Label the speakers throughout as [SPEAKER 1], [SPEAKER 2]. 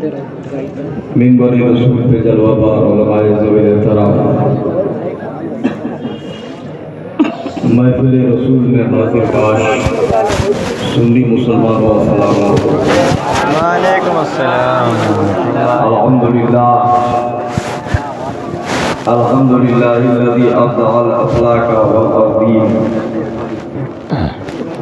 [SPEAKER 1] منبر رسول پہ جلوہ بار علماء ذوی احترام، محفل رسول میں حاضر کاش سنی مسلمانوں السلام علیکم۔
[SPEAKER 2] وعلیکم السلام۔
[SPEAKER 1] الحمدللہ الذی ابدع الافلاک والارضین،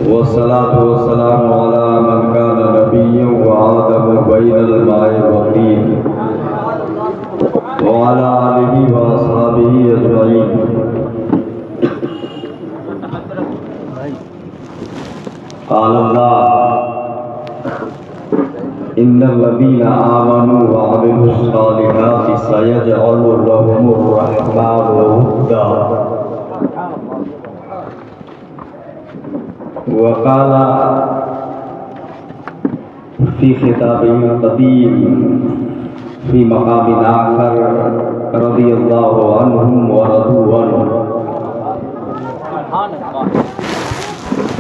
[SPEAKER 1] والصلاة والسلام علی من کان نبیا وآدم بین الماء والطین، وعلی آلہ واصحابہ اجمعین۔ قال اللہ ان الذین آمنوا وعملوا الصالحات سیجعل لهم الرحمن ودا، وقال فی خطابہ القدیم فی مقام آخر رضی اللہ عنہم ورضوا عنہ۔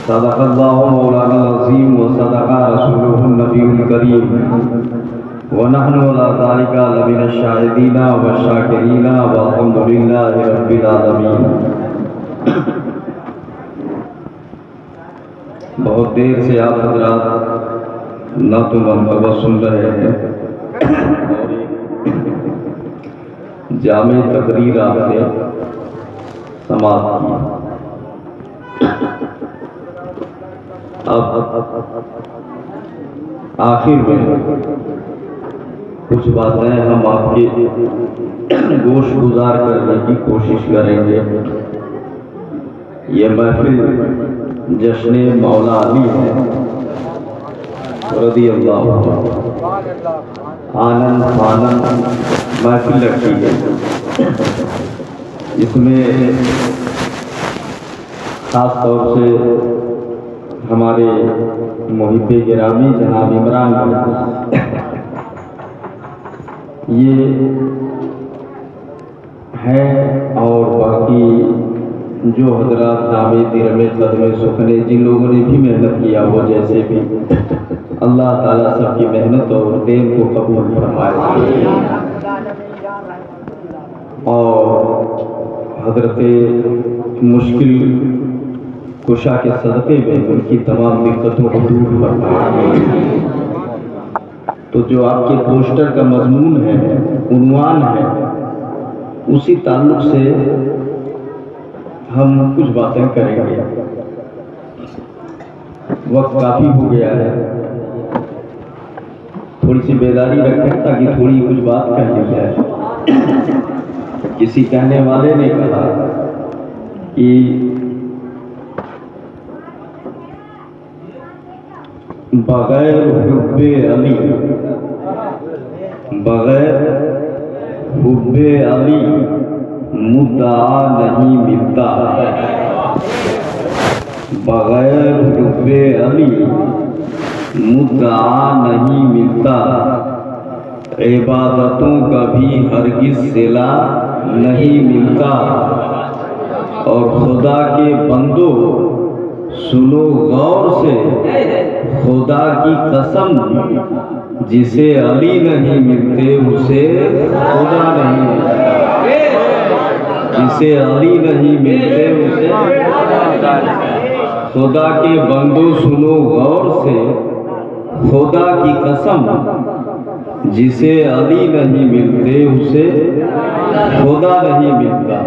[SPEAKER 1] صدق اللہ مولانا العظیم وصدق رسولہ النبی الکریم، ونحن علی ذلک لمن الشاہدین والشاکرین والحمد للہ رب العالمین۔ بہت دیر سے آپ حضرات نعت و منقبت سن رہے ہیں اور جامع تقریر آپ نے سماعت کی۔ اب آخر میں کچھ باتیں ہم آپ کے گوش گزار کرنے کی کوشش کریں گے۔ یہ محفل جشن مولا علی ہے رضی اللہ عنہ، آنند آنند محفل رکھی ہے۔ اس میں خاص طور سے ہمارے محب گرامی جناب عمران یہ ہیں، اور باقی جو حضرات نامے درمے قدمے سکھنے جن لوگوں نے بھی محنت کیا وہ جیسے بھی، اللہ تعالیٰ سب کی محنت اور دین کو قبول فرمائے، اور حضرت مشکل کشا کے صدقے میں ان کی تمام دقتوں کو دور فرمائے۔ تو جو آپ کے پوسٹر کا مضمون ہے، عنوان ہے، اسی تعلق سے ہم کچھ باتیں کریں گے۔ وقت کافی ہو گیا ہے، تھوڑی سی بیداری رکھیں تاکہ تھوڑی کچھ بات کہہ لی جائے۔ کسی کہنے والے نے کہا کہ بغیر حب علی، بغیر حب علی مدعا نہیں ملتا، بغیر حب علی مدعا نہیں ملتا، عبادتوں کا بھی ہرگز صلہ نہیں ملتا، اور خدا کے بندو سنو غور سے، خدا کی قسم جسے علی نہیں ملتے اسے خدا نہیں ملتے، جسے علی نہیں ملتے اسے خدا کے بندو سنو غور سے، خدا کی قسم جسے علی نہیں ملتے اسے خدا نہیں ملتا۔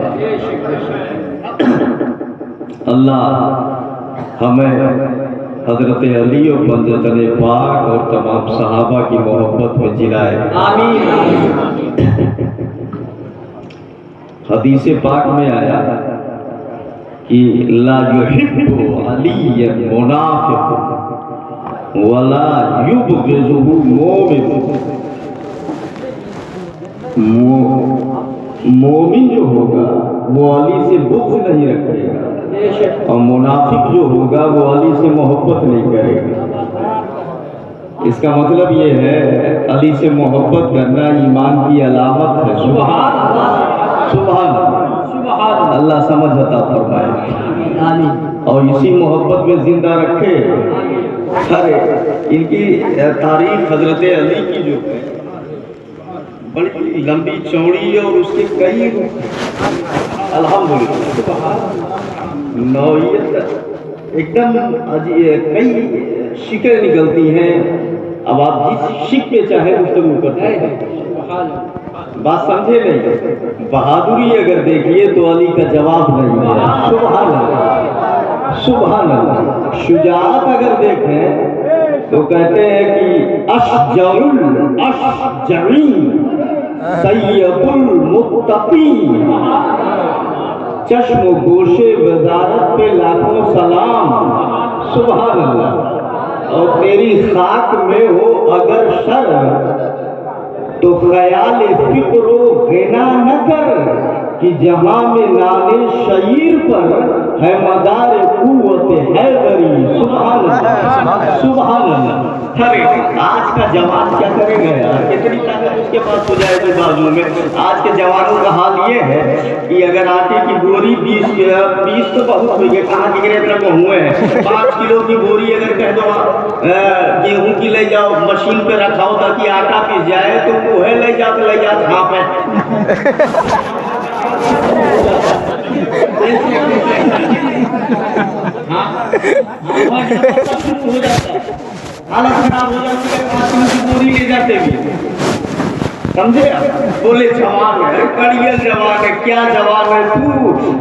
[SPEAKER 1] اللہ ہمیں حضرت علی اور منزلِ پاک اور تمام صحابہ کی محبت میں جلائے، آمین۔ حدیث پاک میں آیا کہ لا یحب علی منافق ولا یبغضہ مومن، مومن جو ہوگا وہ علی سے بغض نہیں رکھے گا، اور منافق جو ہوگا وہ علی سے محبت نہیں کرے گا۔ اس کا مطلب یہ ہے علی سے محبت کرنا ایمان کی علامت ہے۔ سبحان اللہ، سبحان اللہ، اللہ سمجھ عطا فرمائے اور اسی محبت میں زندہ رکھے۔ ان کی تاریخ حضرت علی کی جو ہے बड़ी लंबी चौड़ी और उसके कई रूप अल्हम्दुलिल्लाह नौइयत एकदम कई शिकरें निकलती हैं। अब आप जिस शिक पे चाहे गुफ्तगू करते हैं, बात समझे नहीं। बहादुरी अगर देखिए तो अली का जवाब नहीं है। सुभान अल्लाह, सुभान अल्लाह। शुजाअत अगर देखें तो कहते हैं कि अशजरुल अशजरी सैयदुल मुत्तकीन। चश्म गोशे वजारत पे लाखों सलाम। सुभान अल्लाह। और तेरी खाक में हो अगर शर तो ख्याल फिक्रो गिना न कर कि जहां में नाले शरीर पर है मदार कुव्वत हैदरी। सुभान अल्लाह, सुभान अल्लाह। अरे आज का जवान क्या करेगा यार, कितनी ताकत उसके पास हो जाए तो बाजू में। आज के जवानों का हाल ये है कि अगर आटे की बोरी 20 तो बहुत हुई है, कहाँ गिरे तक हुए हैं। 5 किलो की बोरी अगर कह दो गेहूं की ले जाओ मशीन पे रखाओ ताकि आटा पिस जाए, तो वो है ले जा हाँ पे हालत खराब हो जाती है, 5 किलो की बोरी ले जाते भी। समझे? बोले जवान है, कड़ियल जवान है। क्या जवान है तू?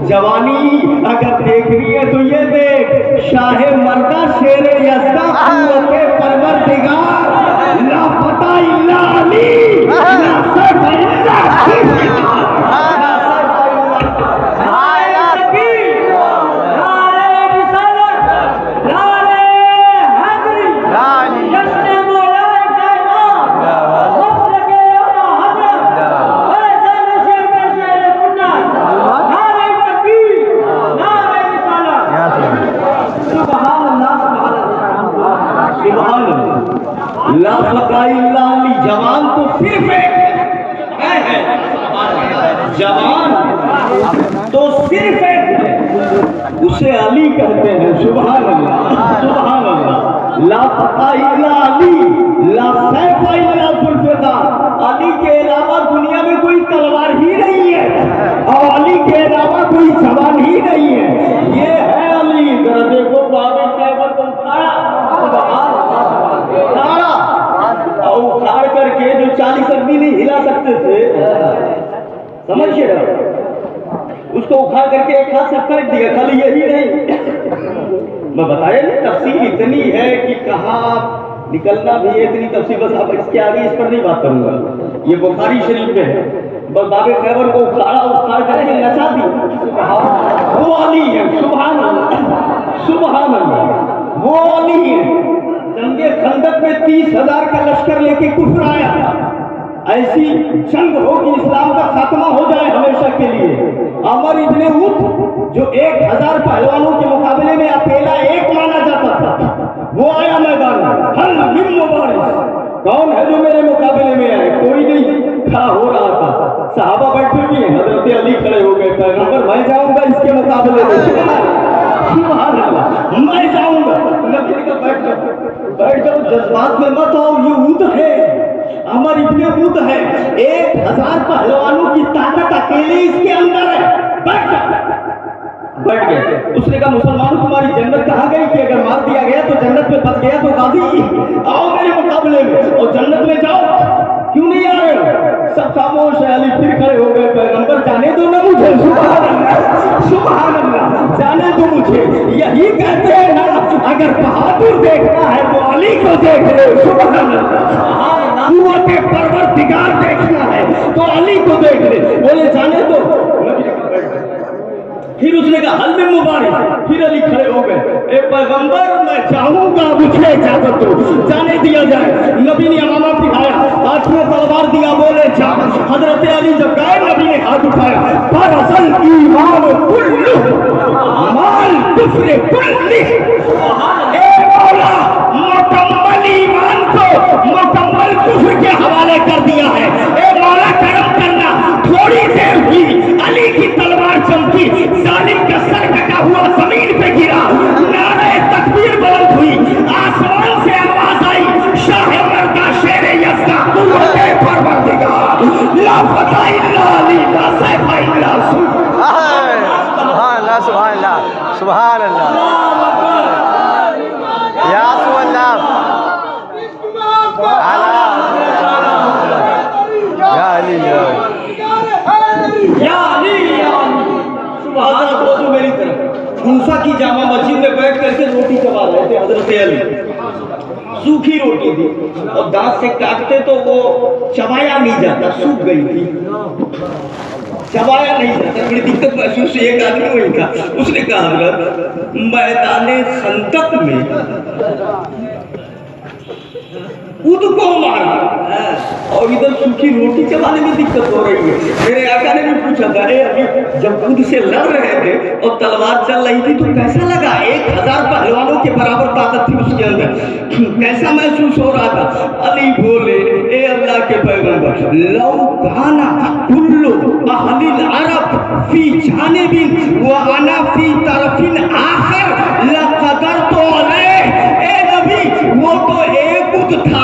[SPEAKER 1] जवानी अगर देखनी है तो ये देख, शाहे मर्दा शेरे यज़्दा कुव्वते परवरदिगार, ला फता इल्ला अली, ला सैफ इल्ला जवान तो सिर्फ एक है, जवान तो सिर्फ एक है, उसे अली कहते हैं। सुभान अल्लाह, सुभान अल्लाह। ला फता इल्ला अली, ला सैफ इल्ला जुल्फ़िकार। अली के अलावा दुनिया में कोई तलवार ही नहीं है और अली के अलावा कोई जवान ही नहीं है। ये है अली। जरा देखो बाबे खैबर को उखाड़ करके जो 40 आदमी नहीं हिला सकते थे, समझिए, उसको उखाड़ करके एक हाथ से फेंक दिया। खाली यही नहीं, मैं बताया ना तफसील इतनी है कि कहाँ निकलना भी है, इतनी तफसील। बस अब इसके आगे इस पर नहीं बात करूंगा, ये बुखारी शरीफ में है। बस बाबे खैबर को उखाड़ करके नचा दी। वो अली है। सुभान अल्लाह, सुभान अल्लाह। वो अली है। जंगे खंदक में 30,000 का लश्कर लेके कुफर आया। ऐसी जंग हो कि इस्लाम का खात्मा हो जाए हमेशा के लिए। अमर इब्ने उत जो 1000 पहलवानों के मुकाबले में अकेला एक माना जाता था, वो आया मैदान में। हल मिन मुबारिस, कौन है जो मेरे मुकाबले में आए? कोई नहीं खड़ा हो रहा था। सहाबा बैठे हुए हैं, हजरत अली खड़े हो गए। पैगंबर मैं जाऊंगा इसके मुकाबले में। सुभान अल्लाह, मैं जाऊंगा। नबी ने कहा बैठ जाओ, जज्बात में मत आओ, ये उद है, अमर इब्ने उद है। 1000 पहलवानों की ताकत अकेले इसके अंदर है। बैठ गए। उसने कहा मुसलमानों तुम्हारी जन्नत कहाँ गई कि अगर मार दिया गया तो जन्नत में फंस गया तो गाजी आओ मेरे मुकाबले में और जन्नत में जाओ। क्यों नहीं आ रहे हो? सब खामोश है। अली फिर खड़े हो गए। पैगंबर जाने दो ना मुझे। सुभान अल्लाह, सुभान अल्लाह, जाने दो मुझे। यही कहते हैं ना, अगर बहादुर देखना है तो अली को देख ले। सुभान अल्लाह। कुव्वते परवरदिगार देखना है तो अली को देख ले। बोले जाने दो। फिर उसने कहा हल में मुबारिक। फिर अली खड़े हो गए। ए पैगंबर मैं चाहूंगा, मुझे इजाजत दो, जाने दिया जाए। नबी ने अमामा दिखाया, हाथ में तलवार दिया, बोले जा। हजरत अली जब गए, नबी ने हाथ उठाया। दरअसल ईमान कुल्लु माल कुफ्र कुल्ली। ए मौला, मुकम्मल ईमान को मुकम्मल कुफ्र के हवाले कर दिया है। ए मौला करम करना। थोड़ी देर हुई, अली की तलवार चमकी, जालिम का सर कटा हुआ जमीन पे गिरा। नारे तकबीर बुलंद हुई, आसमान से आवाज आई, शाह मर्दा शेरे यज़्दा कुव्वते परवरदिगार, इल्ला अली ला सैफ इल्ला
[SPEAKER 2] سبحان اللہ سبحان اللہ سبحان اللہ یا رسول اللہ یا علی
[SPEAKER 1] یا علی سبحان اللہ تو میری طرف کوفہ کی جامع مسجد میں بیٹھ کر کے روٹی چبا رہے تھے حضرت علی سوکھی روٹی تھی اور دانت سے کاٹتے تو وہ چبایا نہیں جاتا سوکھ گئی تھی چبایا نہیں جاتا بڑی دقت محسوس ہوئی ایک آدمی وہی تھا اس نے کہا حضرت میدان خندق میں خود کو مارا اور ادھر سوکھی روٹی چبانے میں دقت ہو رہی ہے میرے آقا نے بھی پوچھا تھا اے ابھی جب خود سے لڑ رہے تھے اور تلوار چل رہی تھی تو کیسا لگا 1000 پہلوانوں کے برابر طاقت تھی اس کے اندر کیسا محسوس ہو رہا تھا علی بولے اے اللہ کے پیغمبر لو کانا کل اہل العرب فی جانب وانا فی طرف آخر لقدرت علیہ اے نبی وہ تو ایک تھا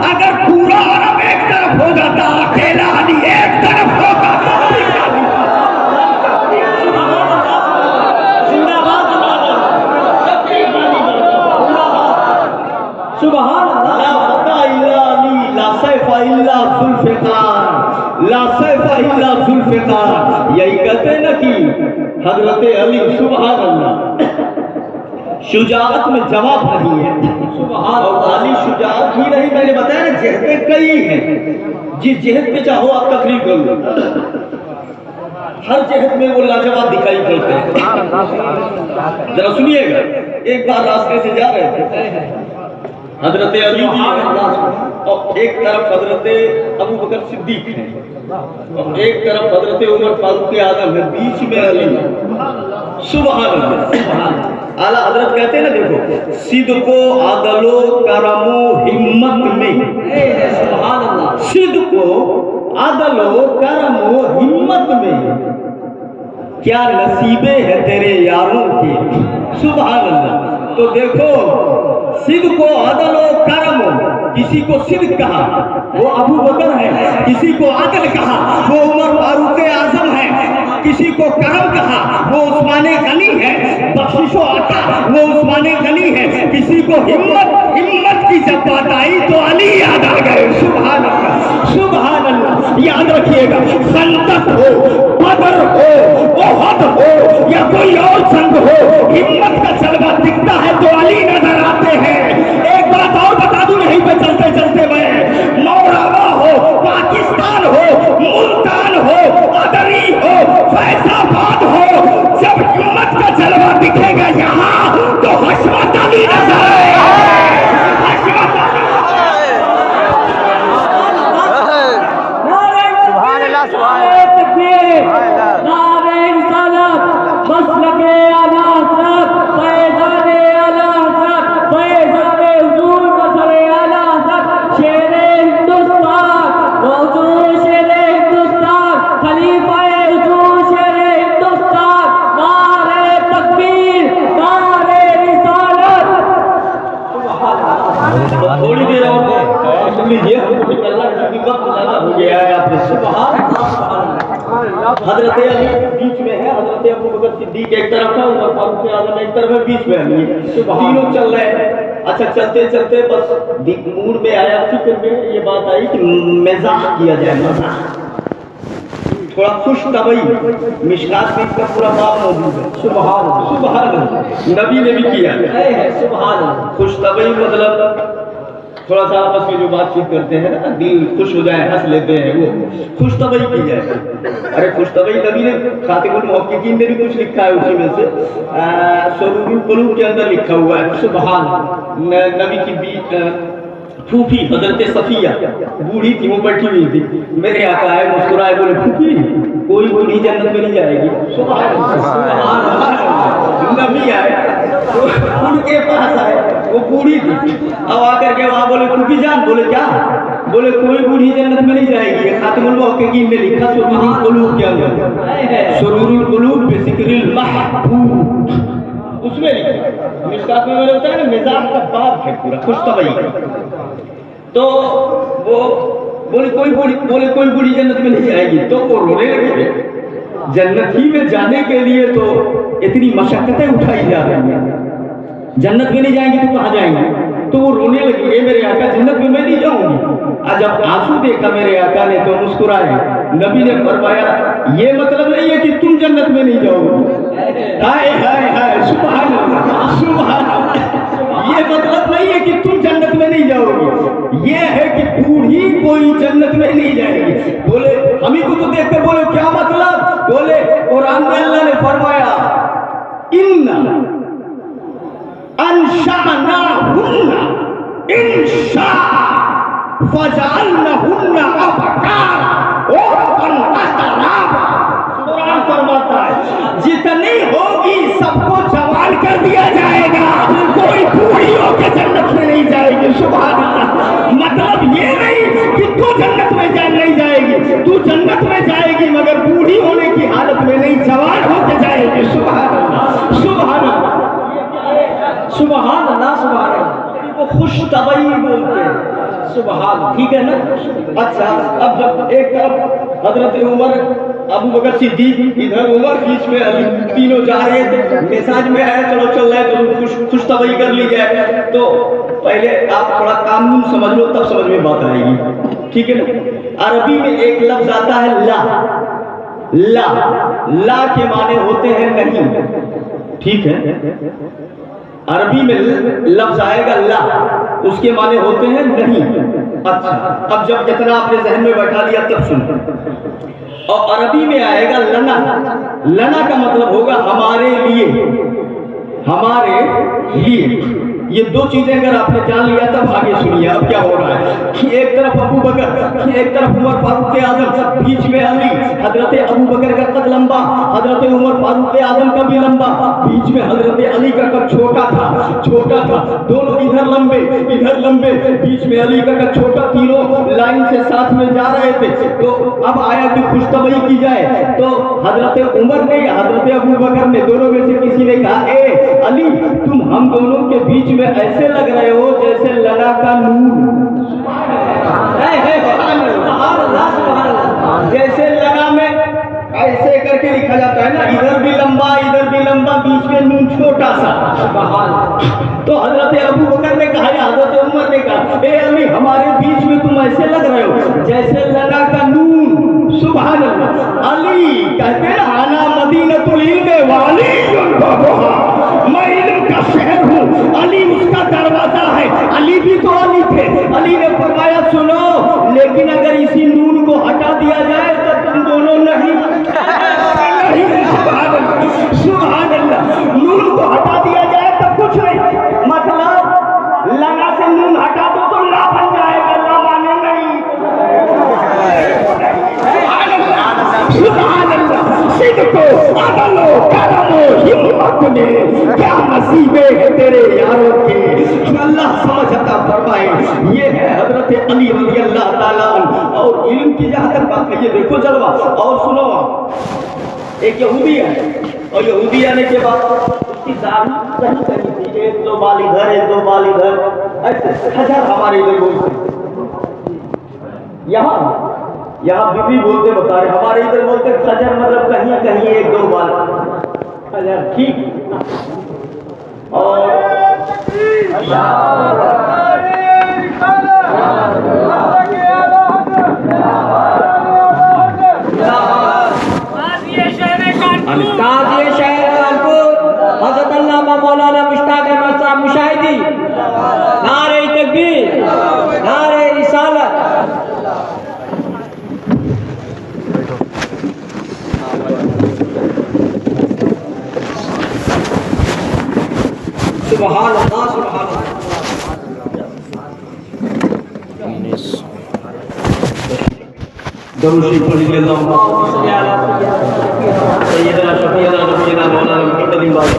[SPEAKER 1] اگر پورا عرب ایک طرف ہو جاتا اکیلا علی ایک طرف ہوتا سبحان اللہ لا سیف الا ذوالفقار لا سیف الا ذوالفقار یہی کہتے ہیں نا کہ حضرت علی سبحان اللہ شجاعت میں جواب نہیں ہے اور خالی شجاعت ہی نہیں میں نے بتایا نا جہتیں کئی ہیں جس جہت پہ چاہو آپ تقریر کر لو ہر جہت میں وہ لاجواب دکھائی پڑتے ہیں ذرا سنیے گا ایک بار راستے سے جا رہے تھے حضرت علی اور ایک طرف حضرت ابو بکر صدیق ہیں اور ایک طرف حضرت عمر فاروق اعظم ہے بیچ میں علی سبحان اللہ اعلیٰ حضرت کہتے ہیں نا دیکھو صدق و عدل و کرم و ہمت میں سبحان اللہ صدق و عدل و کرم و ہمت میں کیا نصیبیں ہیں تیرے یاروں کے سبحان اللہ تو دیکھو صدق و عدل و کرم کسی کو صدق کہا وہ ابو بکر ہے کسی کو عدل کہا وہ عمر فاروق اعظم ہے کسی کو کرم کہا وہ عثمان غنی ہے بخشش و عطا وہ عثمان غنی ہے کسی کو ہمت کی جب بات آئی تو علی یاد آ گئے سبحان اللہ یاد رکھیے گا خندق ہو بدر ہو احد ہو یا کوئی اور جنگ ہو ہمت کا جلوہ دکھتا ہے تو علی نظر آتے ہیں ایک بات اور بتا دوں یہیں پہ چلتے چلتے میں موراوا ہو پاکستان ہو ملتان ہو قدری ہو فیض آباد ہو جب ہمت کا جلوہ دکھے گا یہاں تو حشمت علی نظر آئے تھوڑی دیر اور سن لیجیے اللہ کی وقت زیادہ ہو گیا ہے آپ نے سبحان حضرت علی بیچ میں ہے حضرت ابو بکر صدیق ایک طرف ہے عمر فاروق اعظم ایک طرف ہے بیچ میں علی تینوں چل رہے ہیں اچھا چلتے چلتے بس موڈ میں آیا فکر میں یہ بات آئی کہ مزاح کیا جائے مزاح تھوڑا خوش طبعی مشکات میں اس کا پورا باب موجود ہے سبحان اللہ نبی نے بھی کیا ہے سبحان اللہ خوش طبعی مطلب تھوڑا سا آپس میں جو بات چیت کرتے ہیں نا دل خوش ہو جائے ہنس لیتے ہیں وہ خوش طبعی کی جائے ارے خوش طبعی نبی نے خاتم المحققین نے بھی کچھ لکھا ہے اسی میں سے سرور القلوب کے اندر لکھا ہوا ہے سبحان نبی کی پھوپھی حضرت صفیہ بوڑھی تھی وہ بیٹھی ہوئی تھی میرے آقا آئے مسکرائے بولے پھوپھی کوئی بوڑھی جنت میں نہیں جائے گی نبی آئے ان کے پاس آئے وہ بوڑھی تھی اب آ کر کے وہاں بولے پھوپھی جان بولے کیا بولے کوئی بوڑھی جنت میں نہیں جائے گی خاتم المحققین نے لکھا سرور القلوب کے اندر سرور القلوب بذکر المحبوب اس میں لکھا مشکات میں بتایا نا مزاح کا باب ہے پورا خوش طبعی تو وہ बोले कोई बूढ़ी जन्नत में नहीं जाएगी, तो वो रोने लगे। जन्नत ही में जाने के लिए तो इतनी मशक्कतें उठाई जा रही हैं, जन्नत में नहीं जाएंगे तो कहाँ जाएंगे? तो वो रोने लगी, मेरे आका जन्नत में मैं नहीं जाऊंगी। और जब आंसू देखा मेरे आका ने तो मुस्कुराए। नबी ने फरमाया ये मतलब नहीं है कि तुम जन्नत में नहीं जाओगे। हाय हाय हाय सुभान अल्लाह, सुभान अल्लाह। ये मतलब नहीं है कि तुम जन्नत में नहीं जाओगे, ये है कि बूढ़ी कोई जन्नत में नहीं जाएगी। बोले हम ही को तो देख कर बोले क्या मतलब? बोले कुरान में अल्लाह ने फरमाया इन्ना अंशानाहुन्ना इंशा फजअलनाहुन्ना अबकारा उरबन अतराबा। कुरान फरमाता है जितनी होगी सबको जवान कर दिया जाएगा, कोई बूढ़ी होकर जन्नत में नहीं जाएगी। सुभान अल्लाह। मतलब ये नहीं कि तू जन्नत में नहीं जाएगी, तू जन्नत में जाएगी मगर बूढ़ी होने की हालत में नहीं, जवान होकर जाएगी। सुभान अल्लाह, सुभान अल्लाह, सुभान अल्लाह, सुभान अल्लाह। वो खुश तबई बोलते हैं, सुभान, ठीक है ना। अच्छा, अब जब एक तरफ हजरत उमर, अबू बकर सिद्दीक, इधर उमर, बीच में अली, तीनों जा रहे थे। मिजाज में आया चलो चल रहे तो खुश तबई कर ली जाए। तो पहले आप थोड़ा कानून समझ लो तब समझ में बात आएगी, ठीक है ना। अरबी में एक लफ्ज आता है ला, ला, ला के माने होते हैं नहीं, ठीक है। अरबी में लफ्ज आएगा ला, उसके माने होते हैं नहीं। अच्छा, अब जब इतना आपने जहन में बैठा लिया तब सुनो। और अरबी में आएगा लना, लना का मतलब होगा हमारे लिए, हमारे लिए। ये दो चीजें अगर आपने जान लिया तब आगे सुनिए अब क्या हो रहा है। कि एक तरफ अबू बकर, एक तरफ उमर फारूक आजम, बीच में अली। हजरत अबू बकर का कद लंबा, हजरत उमर फारूक आजम का भी लंबा, बीच में हजरत अली का कद छोटा था, छोटा था। दोनों इधर लंबे, इधर लंबे, बीच में अली का कद छोटा। तीनों लाइन से साथ में जा रहे थे। तो अब आया कि खुशतबई की जाए। तो हजरत उमर ने, हजरत अबू बकर ने, दोनों में से किसी ने कहा ए अली तुम हम दोनों के बीच में ऐसे लग रहे हो जैसे लगा का नूर। जैसे लगा में ऐसे करके लिखा जाता है ना, इधर भी लंबा, इधर भी लंबा, बीच में नून छोटा सा। तो हजरत अबू बकर ने कहा, हजरत उमर ने कहा ए अली हमारे बीच में तुम ऐसे लग रहे हो जैसे लगा का नून। सुभान अल्लाह। अली कहते हैं आना मदीनतुल इल्म वाली, मैं इल्म का शहर हूँ, अली उसका दरवाजा है। अली भी तो अली थे। अली ने फरमाया सुनो, लेकिन अगर इसी नून को हटा दिया जाए तो तुम दोनों नहीं। सुभान अल्लाह। नून को हटा दिया जाए तो कुछ नहीं, मतलब लगा से नून हटा दो तो ला बन जाएगा, ला माने नहीं। सुभान अल्लाह। सिद्को, अदलो, करमो, हिम्मत ने क्या नसीबे है तेरे यारों के। अल्लाह समझ अता फरमाए। ये है हजरत अली रज़ी अल्लाह ताला अन्हु। और इल्म की जहाँ तक बात है, ये देखो जलवा। और सुनो, एक यहूदी है और यहूदी आने के बाद उसकी दाढ़ी कहीं कहीं थी, एक दो बाल इधर, एक दो बाल इधर, ऐसे खजर हमारे इधर बोलते। यहाँ बीबी बोलते, बता रहे हमारे इधर बोलते खजर, मतलब कहीं कहीं एक दो बाल खजर, ठीक। और
[SPEAKER 3] ताज़िए शहर कानपुर हज़रत अल्लामा मौलाना मुश्ताक अहमद साहब मुशाहिदी। नारे तकबीर, नारे रिसालत। सुभान अल्लाह, सुभान अल्लाह।
[SPEAKER 1] दरूद शरीफ पढ़िए। अल्लाहुम्मा सय्यदना शफीअना नबीना मौलाना मुहम्मद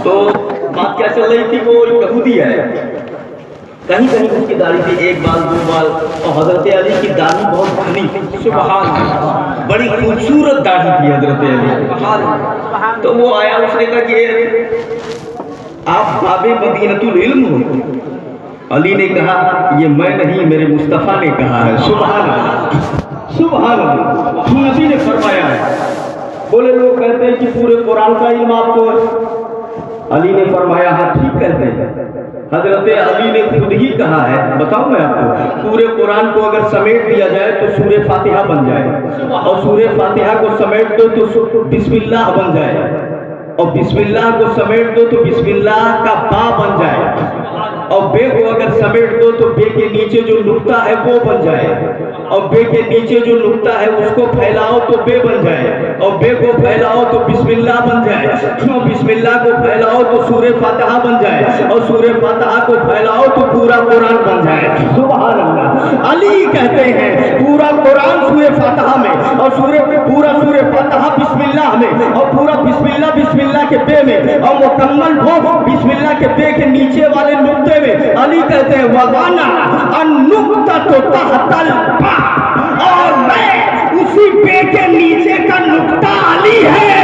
[SPEAKER 1] तो बात क्या चल रही थी, वो यहूदी है, कहीं कहीं उसकी दाढ़ी थी, एक बाल दो बाल। और हजरत अली की दाढ़ी बहुत घनी थी। सुभान अल्लाह। बड़ी खूबसूरत दाढ़ी थी हजरत अली। तो वो आया, उसने कहा कि आप बाबे मदीनतुल इल्म हो। अली ने कहा ये मैं नहीं, मेरे मुस्तफ़ा ने कहा है। सुभान अल्लाह, सुभान अल्लाह। नबी ने फरमाया है। बोले लोग कहते हैं कि पूरे कुरान का इल्म आपको है। अली ने फरमाया हाँ ठीक कहते हैं। हजरत अली ने खुद ही कहा है, बताऊं मैं आपको, पूरे कुरान को अगर समेट दिया जाए तो सूरे फातिहा बन जाए, और सूरे फातिहा को समेट दो तो बिस्मिल्लाह बन जाए, और बिस्मिल्लाह को समेट दो तो बिस्मिल्लाह का बा बन जाए, और बे को अगर समेट दो तो बे के नीचे जो नुक्ता है वो बन जाए, और बे के नीचे जो नुक्ता है उसको फैलाओ तो बे बन जाए, और बे को फैलाओ तो बिस्मिल्लाह बन जाए, और बिस्मिल्लाह को फैलाओ तो सूरे फातिहा बन जाए, और सूरे फातिहा को फैलाओ तो पूरा कुरान बन जाए। सुभान अल्लाह। अली कहते हैं पूरा कुरान सूरे फातिहा में, और पूरा सूरे फातिहा बिस्मिल्लाह में, और पूरा बिस्मिल्लाह बिस्मिल्लाह के बे में, और मुकम्मल वो बिस्मिल्लाह के बे के नीचे वाले नुक्ते में। अली कहते हैं वगाना अन्नुक्ता तो तहतल बा, और मैं उसी बे के नीचे का नुक्ता अली है,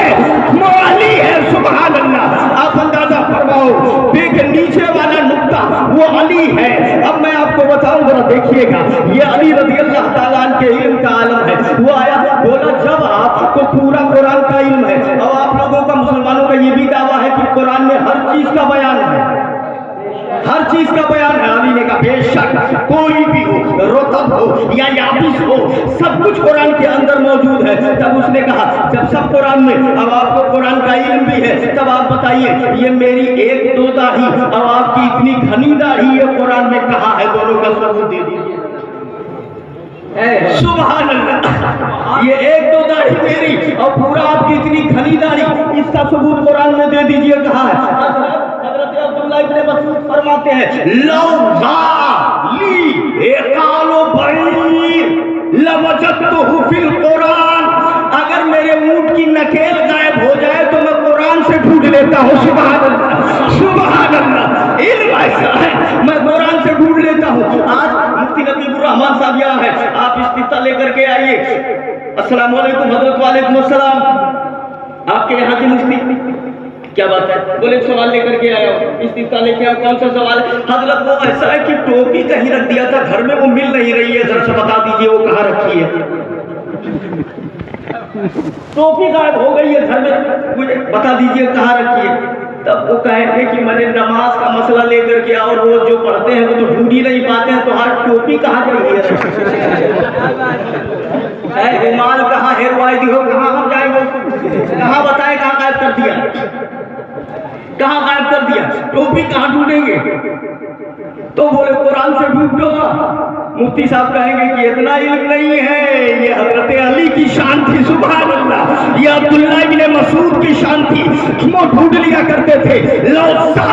[SPEAKER 1] वो अली है। सुभान अल्लाह। आप अंदाजा फरमाओ, बे के नीचे वाला नुक्ता वो अली है। अब मैं आपको बताऊं, जरा देखिएगा, ये अली रज़ी अल्लाह ताला अन्हु के इल्म का आलम है। वो आया बोला जब आपको पूरा कुरान का इल्म है, और आप लोगों का, मुसलमानों का ये भी दावा है कि कुरान में हर चीज का बयान है, हर चीज का बयान है। अली ने कहा बेशक, कोई भी हो, रुतब हो या याबिस हो, सब कुछ कुरान के अंदर मौजूद है। तब उसने कहा जब सब कुरान में, अब आपको कुरान का इल्म भी है, तब आप बताइए ये मेरी एक दो दाढ़ी और आपकी इतनी घनी दाढ़ी ये कुरान में कहाँ है? दोनों का सबूत दे दीजिए। सुभान अल्लाह। ये एक दो दाढ़ी मेरी और पूरा आपकी इतनी घनी दाढ़ी, इसका सबूत कुरान में दे दीजिए कहाँ है? हज़रत अब्दुल्लाह इब्न मसूद फरमाते हैं लौज़ा ली एकालो बईर लवजदतहु फिल कुरान। अगर मेरे ऊंट की नकेल गायब हो जाए तो मैं कुरान से ढूंढ लेता हूँ। सुभान अल्लाह, सुभान अल्लाह। इल्म ऐसा है, मैं कुरान से ढूंढ लेता हूँ। आज मुफ्ती नबीबुर रहमान साहब यहाँ है, आप इस्तिफ्ता लेकर के आइए। अस्सलाम वालेकुम हज़रत। वालेकुम अस्सलाम। आपके यहाँ की मुफ्ती क्या बात है? बोले सवाल लेकर के आया हूँ। इस्तिफ्ता लेके आओ। कौन सा सवाल है? हजरत वो ऐसा है कि टोपी कहीं रख दिया था घर में, वो मिल नहीं रही है, जरा सा बता दीजिए वो कहाँ रखी है। टोपी गायब हो गई है घर में, मुझे बता दीजिए कहाँ रखी है। तब वो कहेंगे कि मैंने नमाज का मसला लेकर के आओ, रोज जो पढ़ते हैं वो तो ढूंढ ही नहीं पाते हैं, तो हर टोपी कहाँ गई है? रुमाल कहाँ है? रुआयदी हो कहाँ? हम जाएंगे उसको कहाँ बताए कहाँ गायब कर दिया, कहाँ गायब कर दिया? टोपी कहाँ ढूंढेंगे? तो बोले कुरान से ढूंढो। मुफ्ती साहब कहेंगे कि इतना इल्म नहीं है, ये हजरत अली की शान थी। सुभान अल्लाह। ये अब्दुल्लाह इब्न मसूद की शान थी, वो ढूंढ लिया करते थे। लौज़ा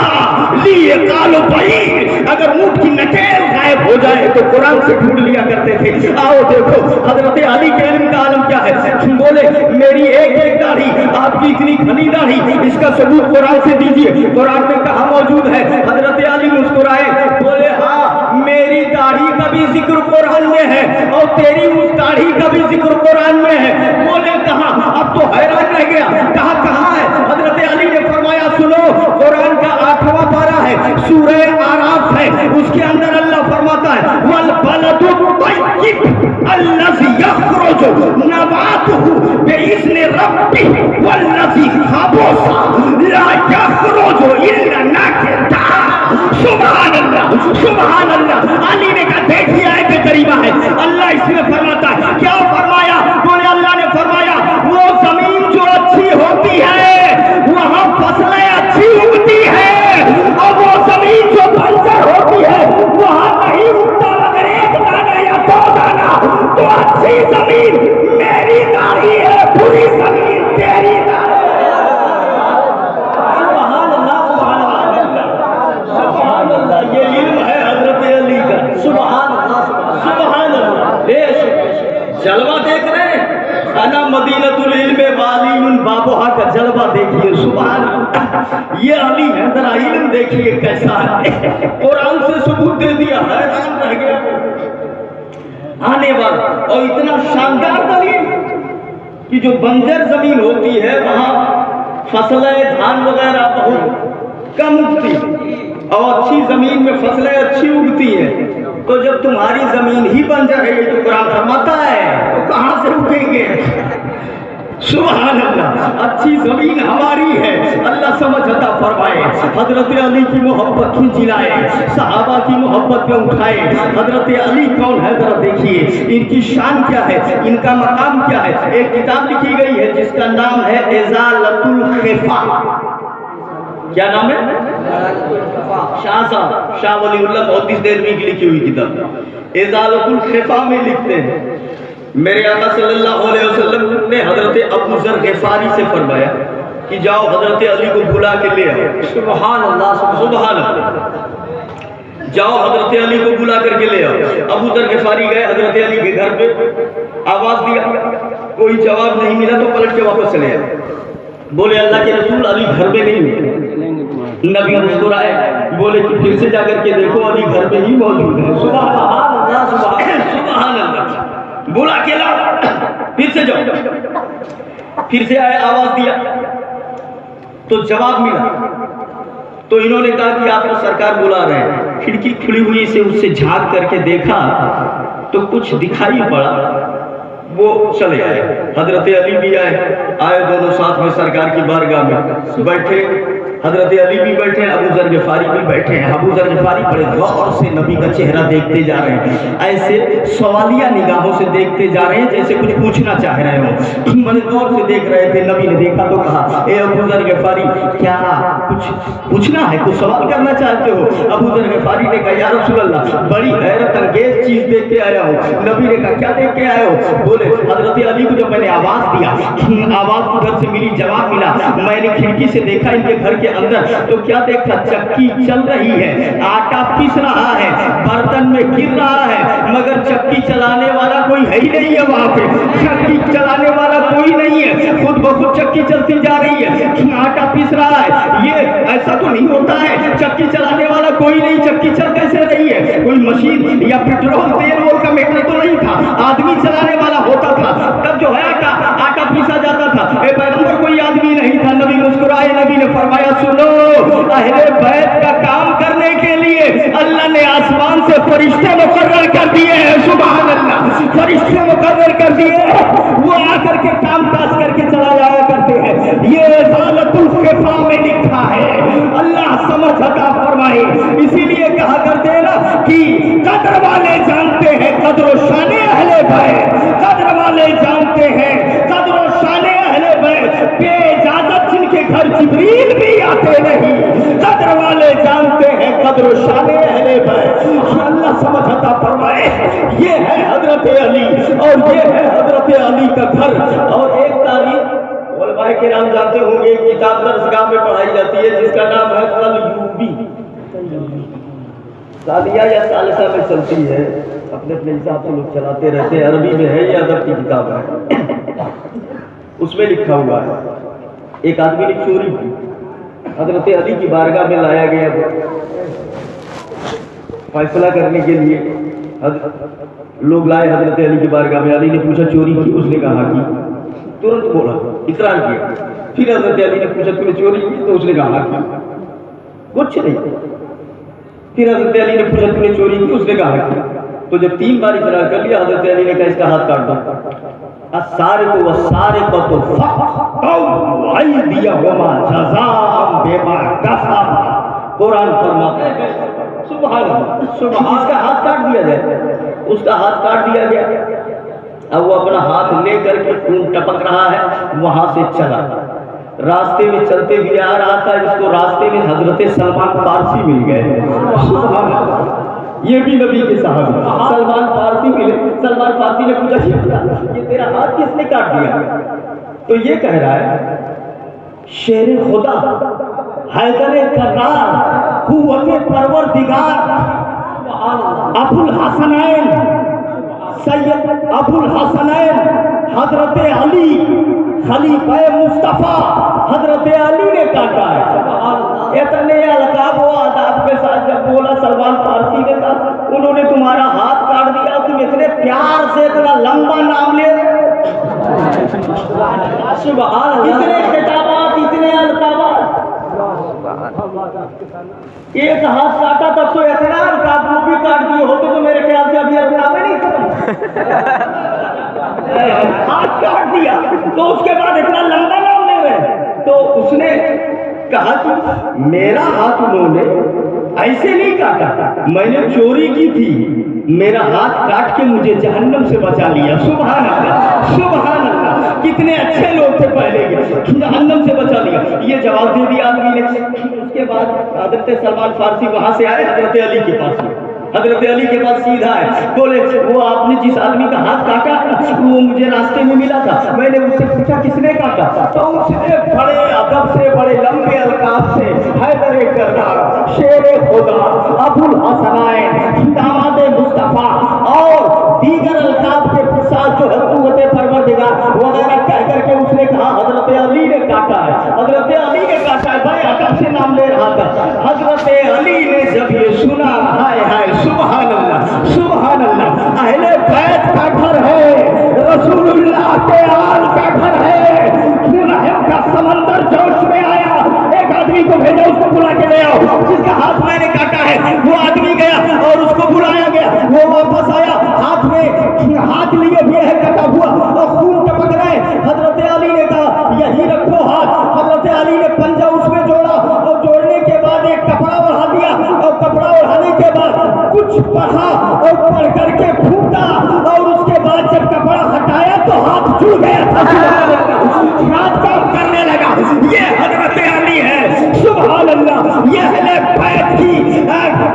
[SPEAKER 1] लिए कालो बईर, अगर ऊंट की नकेल गायब हो जाए तो कुरान से ढूंढ लिया करते थे। आओ देखो हजरत अली के इल्म का आलम क्या है। बोले मेरी एक एक दाढ़ी, आपकी इतनी घनी दाढ़ी, इसका सबूत कुरान से दीजिए। कुरान में कहाँ मौजूद है? हजरत अली मुस्कुराए, बोले हाँ मेरी दाढ़ी का भी जिक्र कुरान में है और तेरी उस दाढ़ी का भी जिक्र कुरान में है। बोले कहाँ? अब तो हैरान रह गया, कहाँ कहाँ है? हजरत अली ने फरमाया सुनो, कुरान का 8वां पारा है, सूरह आराफ है, उसके अंदर अल्लाह फरमाता है वल बलदु तय्यिब अल्लज़ी यख़रुजु नबातुहु बिइज़्नि रब्बिही वल्लज़ी खबुसा ला यख़रुजु इल्ला नकिदा। सुभान अल्लाह, सुभान अल्लाह। अली ने कहा देखिए आयत करीमा है, अल्लाह इसमें फरमाता है। क्या फरमाया? बोले अल्लाह ने फरमाया वो जमीन जो अच्छी होती है वहां फसलें अच्छी उगती है, और वो जमीन जो बंजर होती है वहां नहीं उगता मगर एक दाना या दो दाना। तो अच्छी जमीन मेरी दाढ़ी है, बुरी जमीन तेरी दाढ़ी। ये इल्म है हजरत अली का। सुभान अल्लाह, सुभान अल्लाह। जलवा देख रहे हैं, अना मदीनतुल इल्म वालीउन बाबुहा का जलवा देखिए। सुभान अल्लाह। ये अली है, जरा इल्म देखिए कैसा है। कुरान से सबूत दे दिया, हैरान रह गया आने वाला। और इतना शानदार दलील कि जो बंजर जमीन होती है वहां फसलें धान वगैरह बहुत कम उगती और अच्छी जमीन में फसलें अच्छी उगती हैं। तो जब तुम्हारी जमीन ही बंजर है, ये तो कुरान फरमाता है, तो कहाँ से उगेंगे? सुभान अल्लाह, अच्छी जमीन हमारी है, अल्लाह समझ अता फरमाए। हजरत अली की मोहब्बत खींच लाए, सहाबा की मोहब्बत पे उठाए। हजरत अली कौन है जरा देखिए, इनकी शान क्या है, इनका मकाम क्या है। एक किताब लिखी गई है जिसका नाम है इज़ालतुल खिफा। क्या नाम है? शाह वलीउल्लाह मोहद्दिस देलवी की लिखी हुई किताब इज़ालतुल खिफा में लिखते हैं, मेरे आका सल्लल्लाहु अलैहि वसल्लम ने हजरत अबू ज़र ग़िफ़ारी से फरमाया कि जाओ हजरत अली को बुला के ले आओ।
[SPEAKER 3] सुभान अल्लाह,
[SPEAKER 1] सुभान अल्लाह, जाओ हजरत अली को बुला करके ले आओ। अबू ज़र ग़िफ़ारी गए हजरत अली के घर पे, आवाज दिया, कोई जवाब नहीं मिला तो पलट के वापस चले आए। बोले अल्लाह के रसूल अली घर में नहीं है। नबी मुस्कुराए, बोले कि फिर से जाकर के देखो अली घर में ही मौजूद है। सुभान अल्लाह, सुभान अल्लाह, बुला के लाओ, फिर से जाओ। फिर से आए, आवाज दिया तो जवाब मिला। तो इन्होंने कहा कि आपको सरकार बुला रहे हैं। खिड़की खुली हुई से उससे झांक करके देखा तो कुछ दिखाई पड़ा, वो चले आए। हजरत अली भी आए दोनों साथ में सरकार की बारगाह में बैठे। हजरत अली भी बैठे हैं, अबू ज़र ग़िफ़ारी भी बैठे हैं। अबू ज़र ग़िफ़ारी बड़े गौर से नबी का चेहरा देखते जा रहे हैं, ऐसे सवालिया निगाहों से देखते जा रहे हैं जैसे कुछ पूछना चाह रहे हो। बड़े गौर से देख रहे थे। नबी ने देखा तो कहा, ए अबू ज़र ग़िफ़ारी, क्या कुछ पूछना है, कुछ सवाल करना चाहते हो? अबू ज़र ग़िफ़ारी ने कहा, या रसूल अल्लाह, बड़ी हैरत अंगेज चीज देख के आया हूँ। नबी ने कहा, क्या देख के आए हो? बोले हजरत अली को जब मैंने आवाज दिया, आवाज उधर से मिली, जवाब मिला, मैंने खिड़की से देखा इनके घर के अंदर, तो क्या देखा? चक्की चल रही है, आटा पीस रहा है, बर्तन में गिर रहा है, मगर चक्की चलाने वाला कोई है ही नहीं है। वहां पे चक्की चलाने वाला कोई नहीं है, खुद ब खुद चक्की चलती जा रही है, आटा पीस रहा है। ये ऐसा तो नहीं होता है, चक्की चलाने वाला कोई नहीं, चक्की चल कैसे रही है? कोई मशीन या पेट्रोल तेल वोल का मैटर तो नहीं था, आदमी चलाने वाला होता था। तब जो है आटा पीसा जाता था। पैगंबर कोई आदमी नहीं था। नबी मुस्कुराए, नबी ने फरमाया, सुनो, अहले बैत का काम करने के लिए अल्लाह ने आसमान से फरिश्ते मुकर्रर कर दिए हैं। सुभान अल्लाह, फरिश्ते मुकर्रर कर दिए हैं, वो आकर के काम काज करके चला जाया करते हैं। ये इज़ालतुल खिफा में लिखा है, अल्लाह समझ अता फरमाए। इसीलिए कहा करते हैं ना कि कद्र वाले जानते हैं कद्र शाने अहले बैत, कद्र वाले जानते हैं कद्र शाने अहले बैत, बेइजाजत जिनके घर जिब्रील भी आते नहीं, कद्र वाले जानते हैं कद्र शाने अहले बैत। अल्लाह समझ अता फरमाए। ये है हजरत अली और ये है हजरत अली का घर। और एक तारीख उलमाए किराम जानते होंगे, एक किताब दरसगाह में पढ़ाई जाती है जिसका नाम है कलयूबी, सालिया या सालिसा में चलती है, अपने अपने हिसाब से लोग चलाते रहते हैं। अरबी में है, ये अदब की किताब है। उसमें लिखा हुआ है, एक आदमी ने चोरी की, हजरत अली की बारगाह में लाया गया फैसला करने के लिए। लोग लाए हजरत अली की बारगाह में। अली ने पूछा चोरी की? उसने कहा कि, तुरंत बोला, इकरार किया। फिर हजरत अली ने पूछा तूने चोरी की? तो उसने कहा कि कुछ नहीं। फिर हजरत अली ने पूछा तूने चोरी की? उसने कहा कि। तो जब 3 बार इकरार कर लिया, हजरत अली ने कहा इसका हाथ काट दो। अस्सारिक़ु वस्सारिक़तु फ़क़्तउ अयदियहुमा जज़ाअन बिमा कसबा। कुरान फरमाता है, सुभान अल्लाह, सुभान, इसका हाथ काट दिया जाए। उसका हाथ काट दिया गया। अब वो अपना हाथ ले करके खून टपक रहा है, वहां से चला। रास्ते में चलते हुए आ रहा था, इसको रास्ते में हजरत सलमान फारसी मिल गए। ये भी नबी के साहब सलमान फारसी मिले। सलमान फारसी ने पूछा, ये तेरा हाथ किसने काट दिया? तो ये कह रहा है, शेर खुदा हैदर कर्रार कुव्वते परवरदिगार अबुल हसनैन सैयद अबुल हसनैन हजरत अली खलीफा मुस्तफा हजरत अली ने काटा है। इतने अलकाब व आदाब के साथ जब बोला सलमान फारसी ने कहा, उन्होंने तुम्हारा हाथ काट दिया, तुम इतने प्यार से इतना लंबा नाम ले रहे हो। इतने खिताबात, इतने अलकाबात। एक हाथ काटा तब तो इतना रकाब वो भी काट दिए होते तो मेरे ख्याल से अभी रकाब नहीं खत्म। हाथ काट दिया तो उसके बाद इतना लंबा नाम ले रहे। तो उसने कहा कि मेरा हाथ उन्होंने ऐसे नहीं काटा, मैंने चोरी की थी, मेरा हाथ काट के मुझे जहन्नम से बचा लिया। सुभान अल्लाह, सुभान अल्लाह, कितने अच्छे लोग थे पहले के, जहन्नम से बचा लिया। ये जवाब दे दिया आदमी ने। उसके बाद हजरत सलमान फारसी वहां से आए हजरत अली के पास। हजरत अली के पास सीधा है, बोले वो आपने जिस आदमी का हाथ काटा वो मुझे रास्ते में मिला था, मैंने उससे पूछा किसने काटा, तो उसने बड़े अदब से बड़े लंबे अलकाब से हैदर करदार, शेर खुदा, अबुल हसनैन, दामाद मुस्तफा और दीगर अलकाब के साथ जो है कुव्वते परवरदिगार वगैरह कह करके उसने कहा हजरत अली ने काटा है, हजरत अली ने काटा है। बड़े अदब से नाम ले रहा था। हजरत अली ने जब ये सुना, हाय हाय सुभान अल्लाह, सुभान अल्लाह, अहले बैत का घर है, रसूलुल्लाह के आल का घर है। रहम का समंदर जोश में आया, एक आदमी को भेजा उसको बुला के ले आओ, जिसका हाथ मैंने काटा है। वो आदमी गया और उसको बुलाया गया, वो वापस आया, हाथ में हाथ लिए हुए है कटा हुआ और खून टपक रहे। हजरत अली ने कहा यही रखो हाथ। हजरत अली ने पंजा उसमें जोड़ा और जोड़ने के बाद एक कपड़ा बढ़ा दिया और कपड़ा ओढ़ाने के बाद कुछ पढ़ा और पढ़ करके फूटा और उसके बाद जब कपड़ा हटाया तो हाथ जुड़ गया था, हाथ काम करने लगा। ये हजरत अली है, सुभान अल्लाह, ये अहले बैत की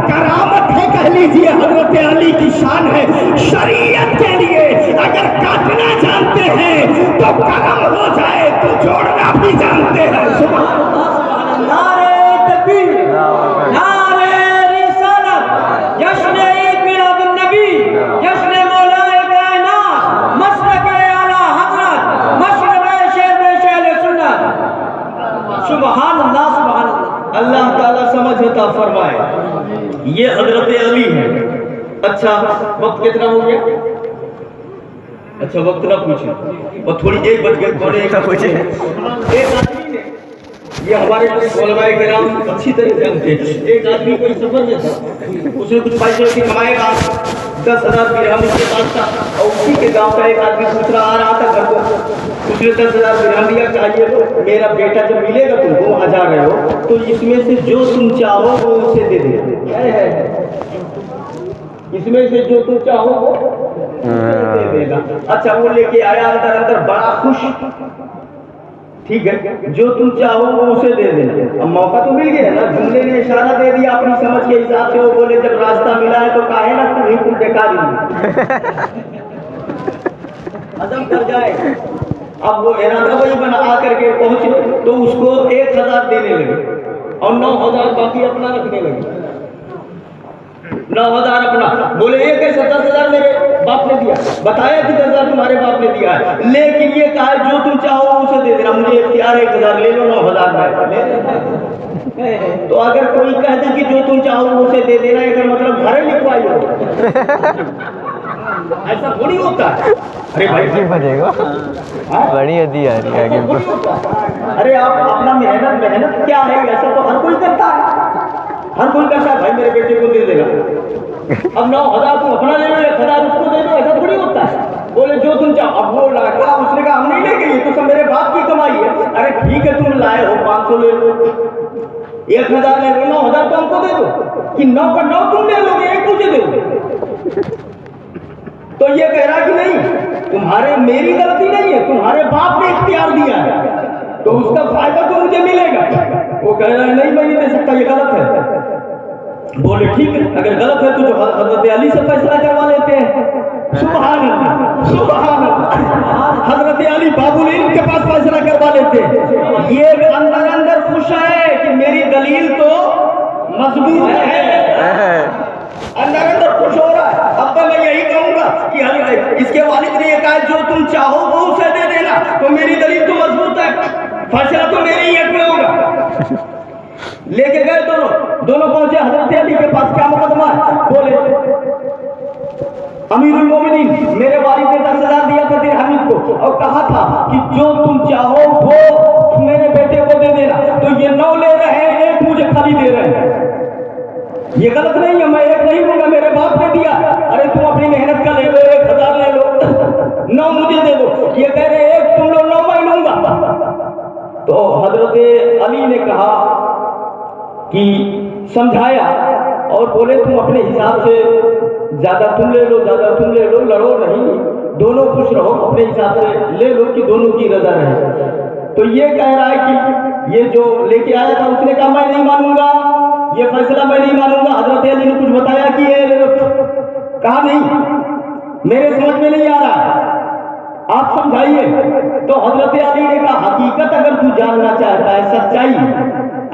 [SPEAKER 1] करामत है, कह लीजिए हजरत अली की शान है। शरीयत के लिए अगर काटना जानते हैं तो करम हो जाए तो जोड़ना भी जानते हैं। सुभान अल्लाह, नारे तकबीर, नारे रिसालत, जश्न ईद मिलादुन नबी, जश्न मौलाए कायनात, मसलक आला हजरत, मशरब शेर सुन्नत। सुभान अल्लाह, सुभान अल्लाह। अल्लाह ताला समझ अता फरमाए। ये हजरत अली है। अच्छा वक्त कितना हो गया? अच्छा वक्त ना पूछे और थोड़ी एक बज गई, थोड़े एक पूछे। एक आदमी ने, ये हमारे उलमाए किराम अच्छी तरह जानते हैं, एक आदमी कोई सफर में था, उसने कुछ पैसे कमाएगा, 10,000 दिरहम उसके पास था और उसी के गांव का एक आदमी कुछ आ रहा था घर को, उसने 10,000 दिरहम दिया, चाहिए तो मेरा बेटा जब मिलेगा तुमको, वहाँ जा रहे हो तो इसमें से जो तुम चाहो वो उसे दे देना, इसमें से जो तुम चाहो वो दे देना। अच्छा वो लेके आया, अंदर अंदर बड़ा खुश, ठीक है जो तुम चाहो वो उसे दे देना। अब मौका तो मिल गया ना, जुमले ने इशारा दे दिया अपनी समझ के हिसाब से। वो बोले जब रास्ता मिला है तो काहे ना तुम ही तुम देखा दी हजम कर जाए। अब वो इरादा वही बना आकर के पहुंचे तो उसको 1,000 देने लगे और 9,000 बाकी अपना रखने लगे। 9,000 अपना, बोले ये कैसे 10,000 मेरे बाप ने दिया, बताया कि 10,000 तुम्हारे बाप ने दिया है, लेकिन ये कहा जो तुम चाहो उसे दे देना, मुझे इख्तियार 1,000 ले लो, 9,000 तो अगर कोई कह दे कि जो तुम चाहो उसे दे देना, अगर मतलब घर लिखवाई हो ऐसा थोड़ी होता है। अरे भाई
[SPEAKER 2] बनेगा बड़ी हदी आ रही है आगे।
[SPEAKER 1] अरे आप अपना मेहनत क्या है, ऐसा तो हर कोई करता है, हर कोई करता है। भाई मेरे बेटे को दे देगा, अब 9,000 तुम अपना ले लो, 1,000 उसको दे दो, ऐसा थोड़ी होता है। बोले जो तुम चाहो। अब वो लड़का उसने कहा हम नहीं लेंगे, ये तो सब मेरे बाप की कमाई है। अरे ठीक है तुम लाए हो 500 ले लो, 1,000 ले लो, 9,000 तो हमको दे दो, कि 9 का 9 तुम ले लोगे, 1 मुझे दे दो। तो ये कह रहा कि नहीं तुम्हारे, मेरी गलती नहीं है, तुम्हारे बाप ने इख्तियार दिया है तो उसका फायदा तो मुझे मिलेगा। वो कह रहा है नहीं मैं नहीं दे सकता, ये गलत है। बोले ठीक है अगर गलत है तो जो हजरत अली से फैसला करवा लेते हैं। सुभान अल्लाह, सुभान अल्लाह, हजरत अली बाबुल इल्म के पास फैसला करवा लेते हैं। ये अंदर अंदर खुश है कि मेरी दलील तो मजबूत है, अंदर अंदर खुश हो रहा है। अब तो मैं यही कहूंगा कि इसके वालिद ने ये कहा जो तुम चाहो वो उसे दे देना, तो मेरी दलील तो मजबूत है, फैसला तो मेरे ही हक में होगा। लेके गए दोनों पहुंचे हजरत अली के पास, क्या मुकदमा है? बोले अमीरुल मोमिनीन मेरे वालिद ने 10,000 दिया था दिरहम को और कहा था कि जो तुम चाहो वो मेरे बेटे को दे देना, तो ये 9 ले रहे हैं, 1 मुझे खाली दे रहे یہ غلط نہیں ہے، میں ایک نہیں لوں گا، میرے باپ نے دیا، ارے تم اپنی محنت کا لے لو، 1000 لے لو، 9 مجھے دے دو، یہ کہہ رہے 1 تم لو 9 میں لوں گا۔ تو حضرت علی نے کہا کہ سمجھایا اور بولے تم اپنے حساب سے زیادہ تم لے لو، زیادہ تم لے لو، لڑو نہیں، دونوں خوش رہو، اپنے حساب سے لے لو کہ دونوں کی رضا رہے۔ تو یہ کہہ رہا ہے کہ یہ جو لے کے آیا تھا اس نے کہا میں نہیں مانوں گا، یہ فیصلہ میں نہیں مانوں گا۔ حضرت علی نے کچھ بتایا کہ کہا نہیں میرے سمجھ میں نہیں آ رہا، آپ سمجھائیے۔ تو حضرت علی نے کہا حقیقت اگر تو جاننا چاہتا ہے، سچائی،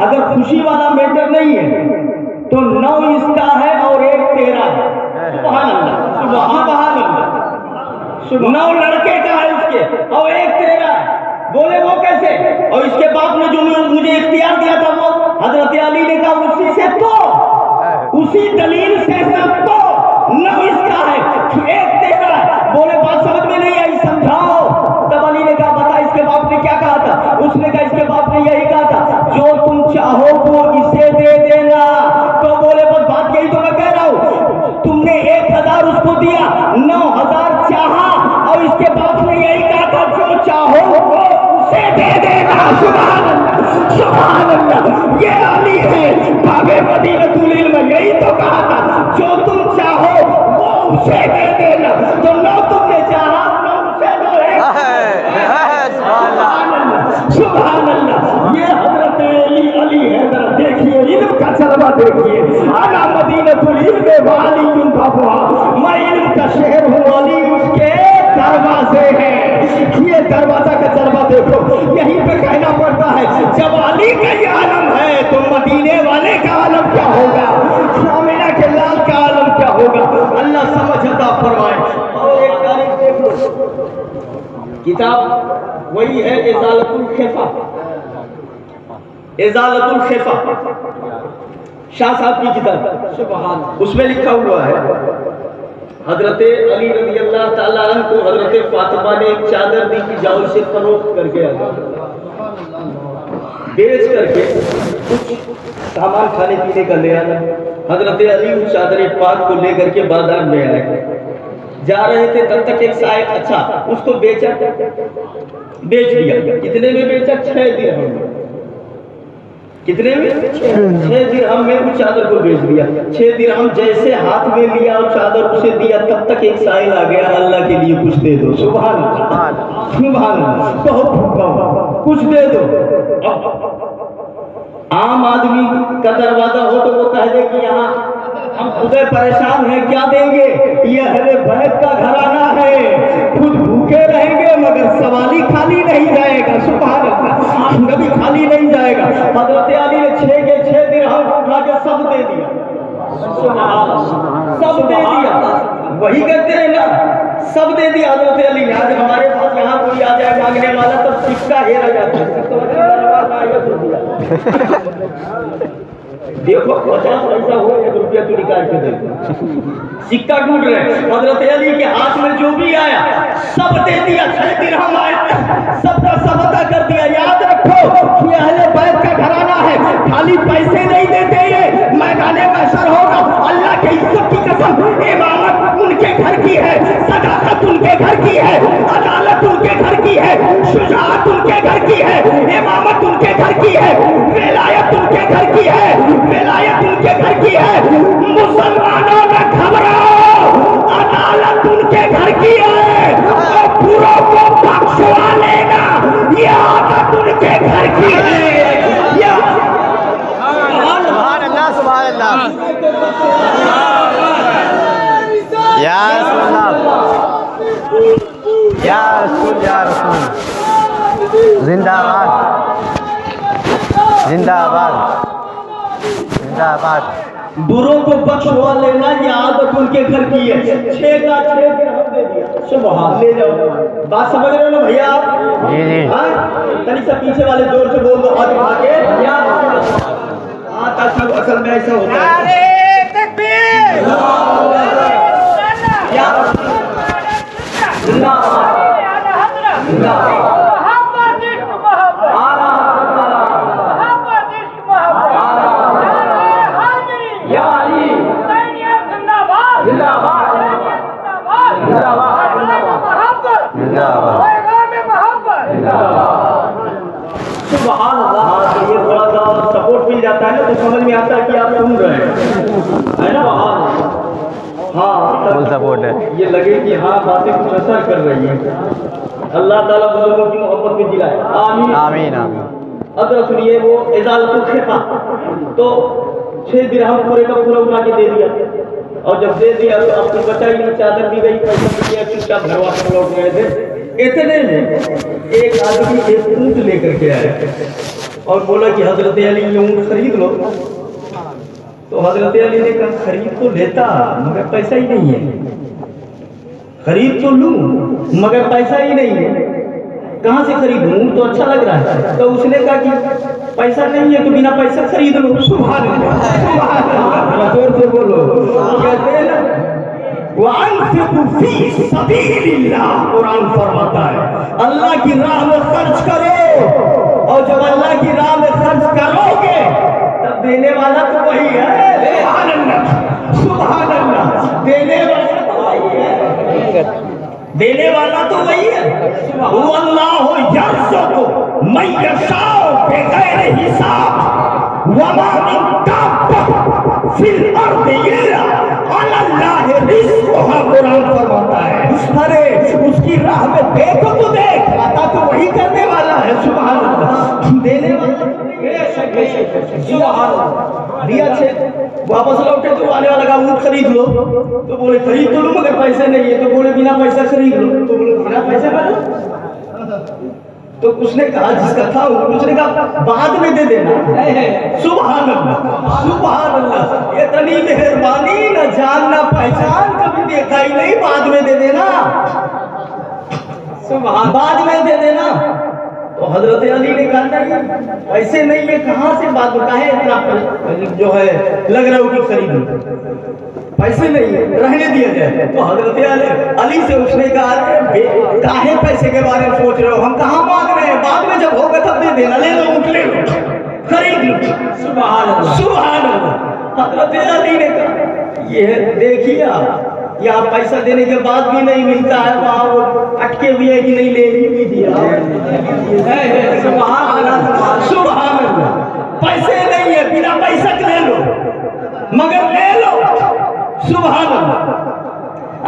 [SPEAKER 1] اگر خوشی والا میٹر نہیں ہے تو 9 اس کا ہے اور 1 تیرا ہے۔ سبحان اللہ، سبحان اللہ، 9 لڑکے کا ہے اس کے اور 1 تیرا ہے۔ بولے وہ کیسے؟ اور اس کے باپ نے جو مجھے اختیار دیا تھا وہ حضرت علی نے کہا اسی سے تو، اسی دلیل سے سب تو 9 اس کا ہے 1 تیرا ہے۔ بولے بات سمجھ میں نہیں آئی، سمجھاؤ۔ تب علی نے کہا بتا اس کے باپ نے کیا کہا تھا؟ اس نے کہا اس کے باپ نے یہی کہا تھا جو تم چاہو وہ اسے دے دینا۔ تو بولے بس بات یہی تو میں کہہ رہا ہوں، تم نے 1000 اس کو دیا، 9000 چاہا، اور اس کے باپ نے یہی کہا تھا جو چاہو وہ اسے دے دینا۔ سبحان اللہ، سبحان اللہ، یہ علی ہے باب مدینۃ العلم، یہی تو کہا تھا جو تم چاہو وہ اسے دے دینا۔ تو 9 تم نے چاہا، 9 اسے دو۔ سبحان اللہ، یہ حضرت علی ہے۔ ذرا دیکھیے علم کا جلوہ دیکھیے، انا مدینۃ العلم وعلی بابها، میں علم کا شہر ہوں، علی اس کے دروازے ہیں۔ یہ دروازہ کا جلوہ دیکھو، یہیں پہ کہنا پڑتا ہے جب علی کا یہ عالم ہے تو مدینے والے کا عالم کیا ہوگا، آمنہ کے لال کا عالم کیا ہوگا۔ اللہ سمجھ عطا فرمائے۔ اور ایک تاریخ دیکھ لو، کتاب وہی ہے ازالۃ الخفا، ازالۃ الخفا، شاہ صاحب کی کتاب، سبحان، اس میں لکھا ہوا ہے حضرت علی رضی اللہ تعالیٰ عنہ کو حضرت فاطمہ نے ایک چادر دی کہ جاؤ اسے فروخت کر کے آئے، بیچ کر کے کچھ سامان کھانے پینے کا لے آنا۔ حضرت علی اس چادر پاک کو لے کر کے بازار میں آئے، جا رہے تھے تب تک ایک سائق اچھا اس کو بیچ دیا۔ کتنے میں بیچا؟ 6 درہم میں۔ کتنے میں؟ 6 درہم میں اس چادر کو بیچ دیا۔ 6 درہم جیسے ہاتھ میں لیا اور چادر اسے دیا تب تک ایک سائل آ گیا، اللہ کے لیے کچھ دے دو۔ سبحان اللہ، سبحان اللہ، بہت بھوکا ہوں، کچھ دے دو۔ عام آدمی کا دروازہ ہو تو وہ کہہ دے کہ یہاں ہم خود پریشان ہیں، کیا دیں گے، یہ اہل بیت کا گھرانہ ہے، خود بھوکے رہیں گے مگر سوالی خالی نہیں جائے گا۔ سبحان اللہ، کبھی خالی نہیں جائے گا۔ حضرت علی نے 6 کے 6 درہم اٹھا کے سب دے دیا، سب دے دیا، وہی کہتے ہیں نا، سب دے دیا حضرت علی نے۔ آج ہمارے پاس یہاں کوئی آ جائے مانگنے والا تو سکہ ہیرا جاتا ہے، دیکھو 50 پیسہ ہو 1 روپیہ تو نکال کے دے، سکہ ڈوب رہے۔ حضرت علی کے ہاتھ میں جو بھی آیا سب دے دیا، 6 درہم آیا سب کا سب عطا کر دیا۔ یاد رکھو یہ اہل بیت کا گھرانہ ہے، خالی پیسے نہیں دیتے، یہ میدان محشر ہوگا۔ اللہ کے عزت کی قسم، امامت ان کے گھر کی ہے، صداقت ان کے گھر کی ہے، عدالت ان کے گھر کی ہے، شجاعت ان کے گھر کی ہے، امامت ان کے گھر کی ہے، ولایت ان کے گھر کی ہے، ولایت ان کے گھر کی ہے۔ مسلمانوں نہ گھبراؤ، عدالت ان کے گھر کی ہے، اور بروں کو بخشوا لینا یہ عادت ان کے گھر کی ہے۔
[SPEAKER 2] سبحان اللہ، سبحان اللہ، یا رسول اللہ، یا رسول، یا رسول، زندہ آباد، زندہ آباد، زندہ آباد۔
[SPEAKER 1] بروں کو بخشوا لینا یہ عادت ان کے گھر کی ہے۔ 6 کا 6 درہم دے دیا، سبحان، لے جاؤ۔ بات سمجھ رہے ہو نا بھیا آپ؟
[SPEAKER 2] جی جی،
[SPEAKER 1] تنی سا پیچھے والے زور سے بول دو، ہاتھ اٹھا کے، یا تاکہ اصل میں ایسا ہوتا ہے۔
[SPEAKER 3] نعرہ تکبیر،
[SPEAKER 1] یا زندہ آباد، زندہ آباد،
[SPEAKER 3] محبت عشق محبت، محبت عشق محبت،
[SPEAKER 1] یا علی जाता है ना तो समझ में आता है कि आप सुन रहे हैं, है ना? हाँ,
[SPEAKER 2] फुल सपोर्ट है।
[SPEAKER 1] ये लगे कि हाँ बातें कुछ असर कर रही हैं। अल्लाह ताला बुजुर्गों की मोहब्बत में दिलाए, आमीन
[SPEAKER 2] आमीन आमीन।
[SPEAKER 1] अब जरा सुनिए, वो इजालतुल खिफा, तो 6 दिरहम पूरे का पूरा उठा के दे दिया, और जब दे दिया तो आपको बचा ही नहीं, चादर दी गई, पैसा भी दिया, चुपचाप घर वापस लौट गए थे। इतने में एक आदमी एक ऊँट लेकर के आया और बोला कि हजरत अली ये ऊँट खरीद लो। तो हजरत अली ने कहा खरीद तो लेता मगर पैसा ही नहीं है, खरीद तो लूं मगर पैसा ही नहीं है, कहाँ से खरीदूं? तो अच्छा लग रहा है। तो उसने कहा कि पैसा नहीं है तो बिना पैसा खरीद लो। सुभान अल्लाह, सुभान अल्लाह, जोर से बोलो। कहते हैं ना वअन्फिकू फी सबीलिल्लाह, कुरान फरमाता है अल्लाह की राह में खर्च करो, और जब अल्लाह की राह में खर्च करोगे तब देने वाला तो वही है। सुभान अल्लाह, सुभान अल्लाह, देने वाला तो वही है, देने वाला तो वही है। वल्लाहु यर्ज़ुक़ु मन यशाअ बिग़ैरि हिसाब वमा मिन दाब्बह फिल अर्दि इल्ला अलल्लाहि रिज़्क़ुहा, कुरान फरमाता है अरे उसकी राह में देखो तो देख, अता तो वही करने वाला है। सुभान अल्लाह, देने वाला दिया छे, वापस लौटे तो वाले वाला का ऊँट खरीद लो, तो बोले खरीद तो लो मगर पैसे नहीं है, तो बोले बिना पैसा खरीद लो, तो बोले बिना पैसे का लो। तो उसने कहा जिसका था उसने कहा बाद में दे देना। सुभान अल्लाह, सुभान अल्लाह, इतनी मेहरबानी, न जान न पहचान, कभी देखा ही नहीं, बाद में दे देना, सुभान, बाद में दे देना। तो हजरत अली ने कहा नहीं ऐसे नहीं है, कहाँ से बात है, इतना जो है लग रहा हो कि खरीद लो, पैसे नहीं है, रहने दिया जाए। तो हजरत अली से उसने कहा काहे पैसे के बारे में सोच रहे हो, हम कहाँ मांग रहे हैं, बाद में जब होगा तब दे देना, ले लो ऊँट ले लो, खरीद लो। सुभान अल्लाह, सुभान अल्लाह। हजरत अली ने कहा ये देखिए या पैसा देने के बाद भी नहीं मिलता है, वहाँ अटके हुए है कि नहीं, ले ही नहीं दिया। सुभान अल्लाह, सुभान अल्लाह, पैसे नहीं है बिना पैसा के ले लो मगर ले लो। सुभान अल्लाह।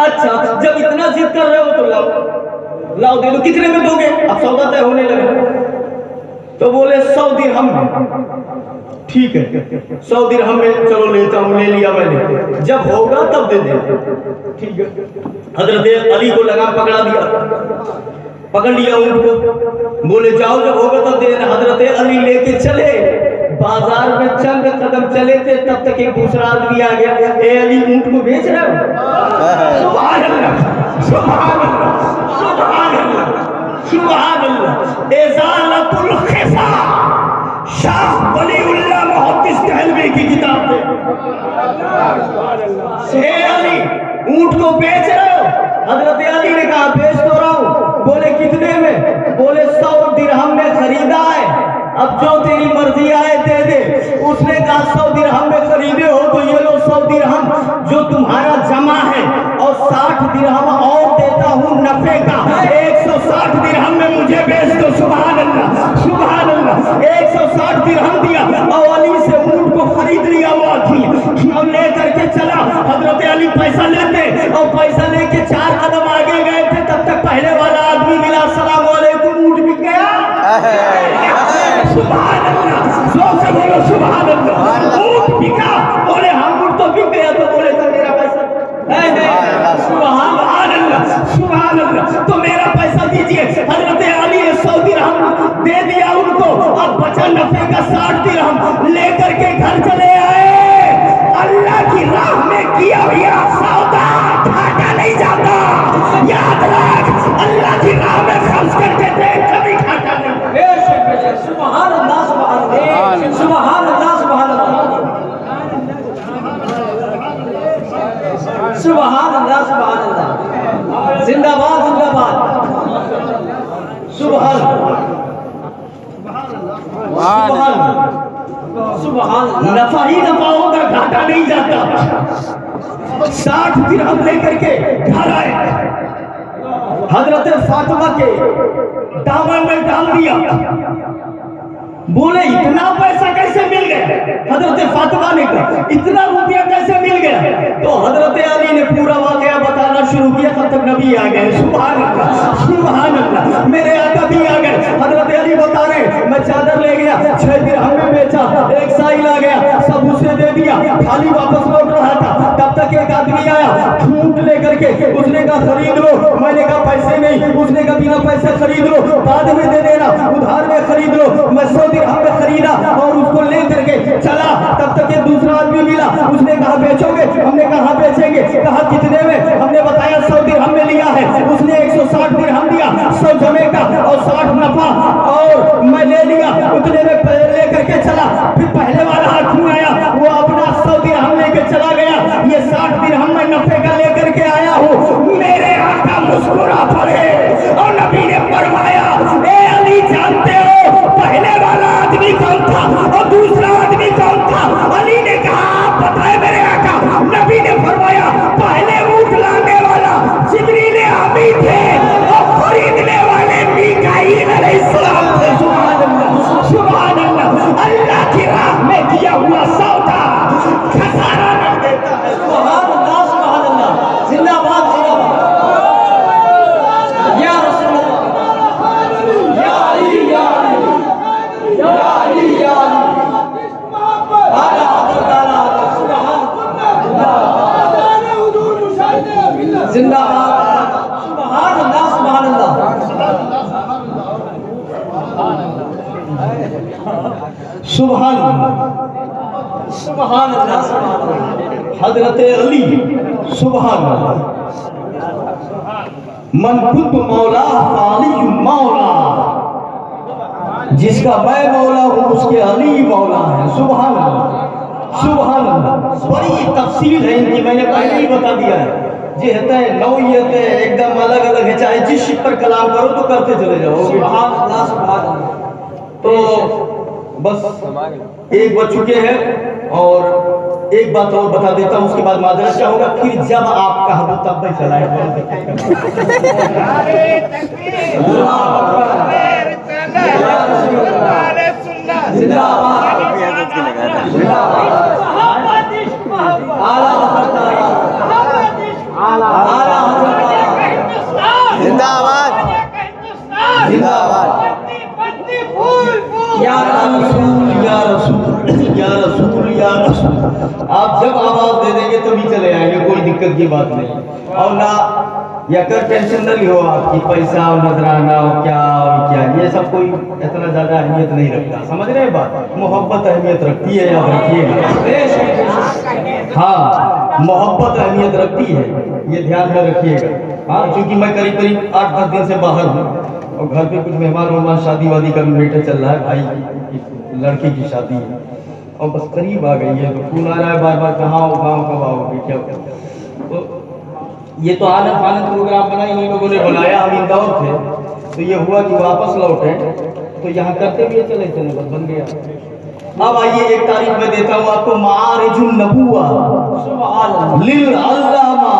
[SPEAKER 1] अच्छा जब इतना जिद कर रहे हो तो लाओ, लाओ दे लो, कितने में दोगे? अब सौदा तय होने लगा, तो बोले 100 दिरहम में। ठीक है 100 दिरहम में चलो लेता हूँ, ले लिया मैंने, जब होगा तब दे दे। ठीक है, हजरत अली को लगा पकड़ा दिया, पकड़ लिया उनको, बोले जाओ जब होगा तब दे देना। हजरत अली लेके चले, बाजार में चंद कदम चले थे तब तक एक दूसरा आदमी आ गया, ए अली ऊँट को बेच रहे हो? सुभान अल्लाह, सुभान अल्लाह, सुभान अल्लाह, सुभान अल्लाह। इज़ालतुल खिफा, शाह वलीउल्लाह मुहद्दिस दहलवी की किताब है। ए अली ऊँट को बेच रहे हो? हजरत अली ने कहा बेच तो रहा हूँ। बोले कितने में? बोले 100 दिरहम में खरीदा है, अब जो तेरी मर्जी आए दे दे। उसने कहा 100 दिरहम में खरीदे हो तो ये लो 100 दिरहम जो तुम्हारा जमा है, और 60 दिरहम और देता हूँ नफे का, 160 दिरहम में मुझे बेच दो। सुभान अल्लाह, सुभान अल्लाह। 160 दिरहम दिया और अली से ऊँट को खरीद लिया वो आदमी, और ले करके चला। हजरत अली पैसा लेते और पैसा लेके 4 कदम आगे गए थे, तब तक पहले वाला आदमी मिला, अस्सलाम वालेकुम, ऊँट बिक गया। सुभान अल्लाह, जोर से बोलो सुभान अल्लाह। ऊँट बिका, बोले हम ऊँट तो बिक गया, तो बोले तो मेरा पैसा। सुभान अल्लाह, सुभान अल्लाह, तो मेरा पैसा दीजिए। हजरत अली ने 100 दिरहम दे दिया उनको, अब बचा नफे का 60 दिरहम लेकर के घर चले आए। अल्लाह की राह में किया हुआ सौदा घाटा नहीं जाता, याद रख, अल्लाह की राह में खर्च करके देख कभी घाटा नहीं। सुभान अल्लाह, सुभान अल्लाह, सुभान अल्लाह, सुभान अल्लाह, सुभान अल्लाह, सुभान अल्लाह, जिंदाबाद जिंदाबाद, सुभान सुभान, नफा ही नफा होगा, घाटा नहीं जाता। 60 दिरहम लेकर के घर आए, हजरत फातिमा के दामन में डाल दिया। बोले इतना पैसा कैसे मिल गया? हजरत फातिमा ने कहा इतना रुपया कैसे मिल गया? तो हजरत अली ने पूरा वाकया बताना शुरू किया, तब तक नबी आ गए। सुभान अल्लाह, सुभान अल्लाह, मेरे आका भी आ गए। हजरत अली बता रहे मैं चादर ले गया, 6 दिरहम में बेचा, एक साइल आ गया, सब उसे दे दिया, खाली वापस लौट रहा था, तब तक एक आदमी आया झूठ लेकर के, उसने कहा खरीद लो, मैंने कहा पैसे नहीं, उसने कहा बिना पैसे खरीद लो, बाद में दे देना, उधार में खरीद लो। मैं 100 दिरहम में खरीदा और उसको ले करके चला, तब तक एक दूसरा आदमी मिला, उसने कहा बेचोगे? हमने कहा बेचेंगे। कहा कितने में? हमने बताया 100 दिरहम में लिया है। उसने 160 दिरहम दिया, 100 जमे का और 60 नफा, और मैं ले लिया, उतने में ले करके चला। फिर पहले वाला आदमी आया, वो अपना 100 दिरहम लेके चला गया, ये 60 दिरहम में नफे का लेकर के आया हूँ। मेरे आका मुस्कुरा पड़े और नबी ने फरमाया ए अली जानते हो पहले वाला आदमी कौन था और दूसरा आदमी कौन था? अली ने कहा आप बताए मेरे आका। नबी ने फरमाया पहले ऊंट लाने वाला जिब्रील अमीन थे और खरीदने वाले मीकाईल अलैहिस्सलाम थे। सुभान अल्लाह, सुभान अल्लाह, अल्लाह की राह में किया हुआ सौदा खसारा न देता है। सुभान अल्लाह, सुभान अल्लाह, जिंदाबाद जिंदाबाद। या रसूल अल्लाह, या अली, या अली, या अली, या अली, आला ताला, सुभान अल्लाह, जिंदाबाद, सुभान अल्लाह, सुभान अल्लाह, सुभान अल्लाह, सुभान अल्लाह, सुभान अल्लाह। हजरत अली, सुभान अल्लाह, मन कुत मौला फाली मौला, जिसका मैं मौला हूँ उसके अली मौला है। सुभान अल्लाह, सुभान अल्लाह। बड़ी तफसील है इनकी, मैंने पहले ही बता दिया है। जिहत है, नौयत है, एकदम अलग अलग है, चाहे जिस शिप पर कलाम करो तो करते चले जाओ। सुभान अल्लाह, सुभान अल्लाह। तो बस एक बज चुके हैं और एक बात और बता देता हूँ, उसके बाद माजरत क्या होगा, फिर जब आप कहा तो तब भाई चलाए।
[SPEAKER 2] जिंदाबाद, जिंदाबाद।
[SPEAKER 1] या रसूल, या रसूल, या रसूल, या रसूल। आप जब आवाज दे देंगे तभी चले आएंगे, कोई दिक्कत की बात नहीं। और ना या कर टेंशन नहीं हो आपकी, पैसा और नजराना और क्या, ये सब कोई इतना ज्यादा अहमियत नहीं रखता। समझ रहे बात? मोहब्बत अहमियत रखती है, याद रखिएगा। हाँ, मोहब्बत अहमियत रखती है, ये ध्यान में रखिएगा। हाँ, क्योंकि मैं करीब करीब 8-10 दिन से बाहर हूँ और घर पे कुछ मेहमान शादी वादी का भी बेटा चल रहा है, भाई की लड़की की शादी है और बस करीब आ गई है, तो फोन आ रहा है बार बार, कहाँ हो, गाँव कब आओगे, क्या? तो ये तो आनंद आनंद प्रोग्राम बना इन लोगों ने बनाया, हम इंदौर थे, तो ये हुआ कि वापस लौटे तो यहाँ करते हुए चले बस बन गया। अब आइए एक तारीख में देता हूँ आपको, मारिजुन नबुवा लिल अल्लामा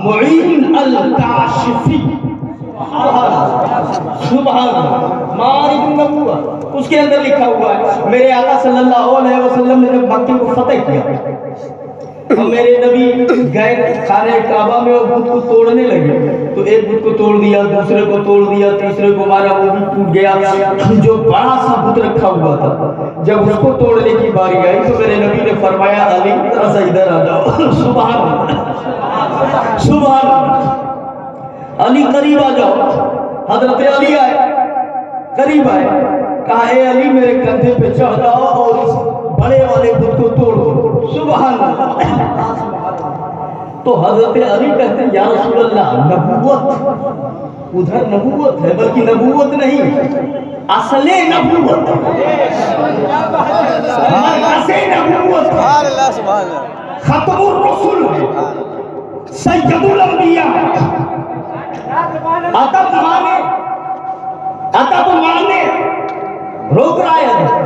[SPEAKER 1] मुईन अल काशिफी। सुभान अल्लाह, मारिजुन नबुवा, उसके अंदर लिखा हुआ है मेरे आका सल्लल्लाहु अलैहि वसल्लम ने जब मक्के को फतेह किया और मेरे नबी गए खाने काबा में और बुत को तोड़ने लगे, तो एक बुत को तोड़ दिया, दूसरे को तोड़ दिया, तीसरे को मारा, वो भी टूट गया। जो बड़ा सा बुत रखा हुआ था, जब उसको तोड़ने की बारी आई तो मेरे नबी ने फरमाया अली जरा सा इधर आ जाओ। सुभान अल्लाह, सुभान अल्लाह। अली करीब आ जाओ। हजरत अली आए, करीब आए, कहा ए अली मेरे कंधे पे चढ़ जाओ और इस बड़े वाले बुत को तोड़ो। सुभान अल्लाह। तो हजरत अली कहते हैं या रसूल अल्लाह, नबूवत उधर नबूवत है, बल्कि नबूवत नहीं, असले नबूवत, असले नबूवत, खत्मुर रसूल, सैयदुल अंबिया। आता तो माने रोक रहा है,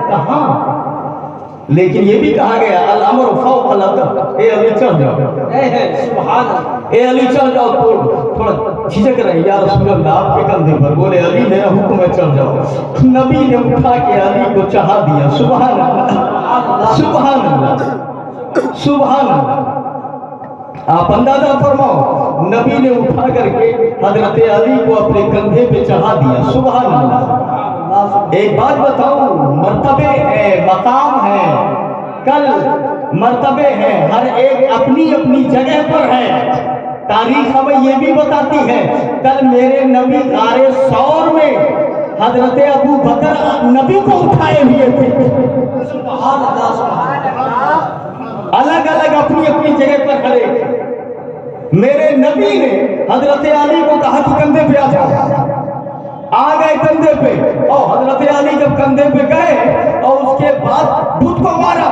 [SPEAKER 1] कहाँ لیکن یہ بھی کہا گیا الامر فوق العقل، اے علی چل جاؤ، اے علی چل جاؤ، تھوڑا جھجک رہے یا رسول اللہ آپ کے کندھے پر، بولے علی میرا حکم ہے چل جاؤ، نبی نے اٹھا کے علی کو چڑھا دیا، سبحان اللہ سبحان اللہ سبحان اللہ۔ آپ اندازہ فرماؤ، نبی نے اٹھا کر کے حضرت علی کو اپنے کندھے پہ چڑھا دیا، سبحان اللہ۔ ایک بات بتاؤں، مرتبے ہیں، مقام ہے، کل مرتبے ہیں، ہر ایک اپنی اپنی جگہ پر ہے۔ تاریخ ہمیں یہ بھی بتاتی ہے، کل میرے نبی غار ثور میں حضرت ابو بکر نبی کو اٹھائے ہوئے تھے، سبحان اللہ سبحان اللہ، الگ الگ اپنی اپنی جگہ پر کھڑے۔ میرے نبی نے حضرت علی کو کہا کہ کندھے پہ آ جاؤ، آ گئے کندھے پہ، اور حضرت علی جب کندھے پہ گئے اور اس کے بعد بت کو مارا۔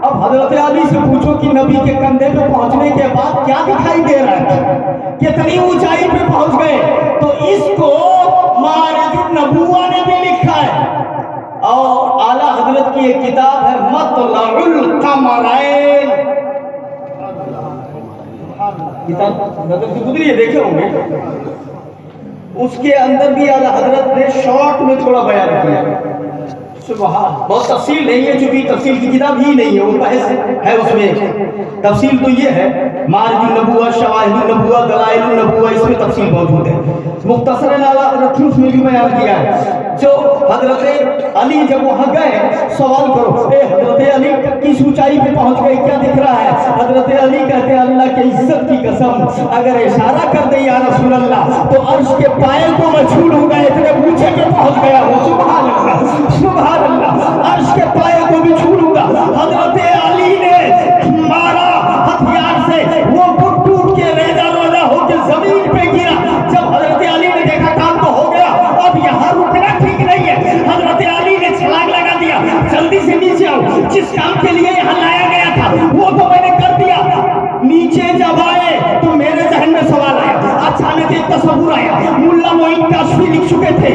[SPEAKER 1] اب حضرت علی سے پوچھو کہ نبی کے کندھے پہ پہنچنے کے بعد کیا دکھائی دے رہا ہے، کتنی اونچائی پہ پہنچ گئے؟ تو اس کو معارج النبوہ نے بھی لکھا ہے، اور اعلیٰ حضرت کی ایک کتاب ہے مطلع القمرین، کتاب نظر سے گزری ہے، دیکھے ہوں گے، اس کے اندر بھی اعلیٰ حضرت نے شارٹ میں تھوڑا بیان کیا، سبحان، بہت تفصیل نہیں ہے، چونکہ تفصیل کی کتاب ہی نہیں ہے، وہ بحث ہے اس میں۔ تفصیل تو یہ ہے، معارج النبوہ، شواہد النبوہ، دلائل النبوہ، اس میں تفصیل موجود ہے۔ مختصر اعلیٰ حضرت نے اس میں بھی بیان کیا ہے۔ جو حضرت علی جب وہاں گئے، سوال کرو، اے حضرت علی کس اونچائی پہ پہنچ گئے، کیا دکھ رہا ہے؟ حضرت علی کہتے ہیں اللہ کی عزت کی قسم، اگر اشارہ کر دے یا رسول اللہ تو عرش کے پائے کو میں چھو لوں گا، اتنے اونچے پہ پہنچ گیا ہوں، سبحان اللہ سبحان اللہ، عرش کے پائے کو بھی چھو لوں گا۔ حضرت علی نے مارا ہتھیار سے، وہ بت ٹوٹ کے ریزہ روزہ ہو کے زمین پہ گرا۔ جب حضرت علی نے دیکھا کام تو ہو گیا، اب یہاں رکنا ٹھیک نہیں ہے، حضرت علی نے چھلانگ لگا دیا، جلدی سے نیچے آؤ، جس کام کے لیے یہاں لایا گیا تھا وہ تو میں نے کر دیا۔ نیچے جب آئے تو میرے ذہن میں سوال آیا، اچانک ایک تصور آیا، ملا معین کاشفی لکھ چکے تھے،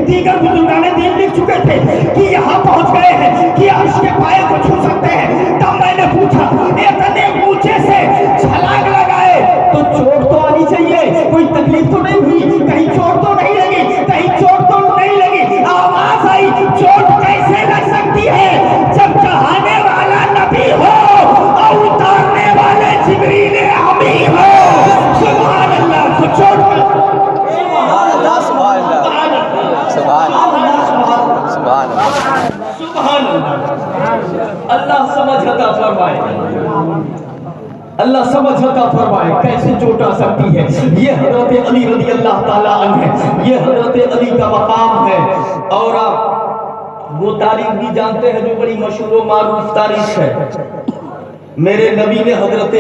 [SPEAKER 1] دیگر بزرگان دین لکھ چکے تھے کہ یہاں پہنچ گئے ہیں کہ عرش کے پائے کو چھو سکتے ہیں۔ تب میں نے پوچھا اتنے اونچے سے چھلانگ لگائے تو چوٹ تو آنی چاہیے، کوئی تکلیف تو نہیں ہوئی، کہیں چوٹ تو نہیں لگی، کہیں چوٹ تو نہیں لگی؟ آواز آئی، چوٹ کیسے لگ سکتی ہے جب چڑھانے والا نبی ہو اور اتارنے والے جبریل امی ہو؟ سبحان اللہ، تو چوٹ
[SPEAKER 2] سبحان اللہ سبحان اللہ سبحان اللہ سبحان اللہ
[SPEAKER 1] سبحان اللہ۔ اللہ سمجھ عطا فرمائے، اللہ سمجھ عطا فرمائے کیسے چوٹ آ سکتی ہے۔ یہ حضرت علی رضی اللہ تعالیٰ عنہ ہے، یہ حضرت علی کا مقام ہے۔ اور آپ وہ تاریخ بھی جانتے ہیں جو بڑی مشہور و معروف تاریخ ہے، میرے نبی نے حضرت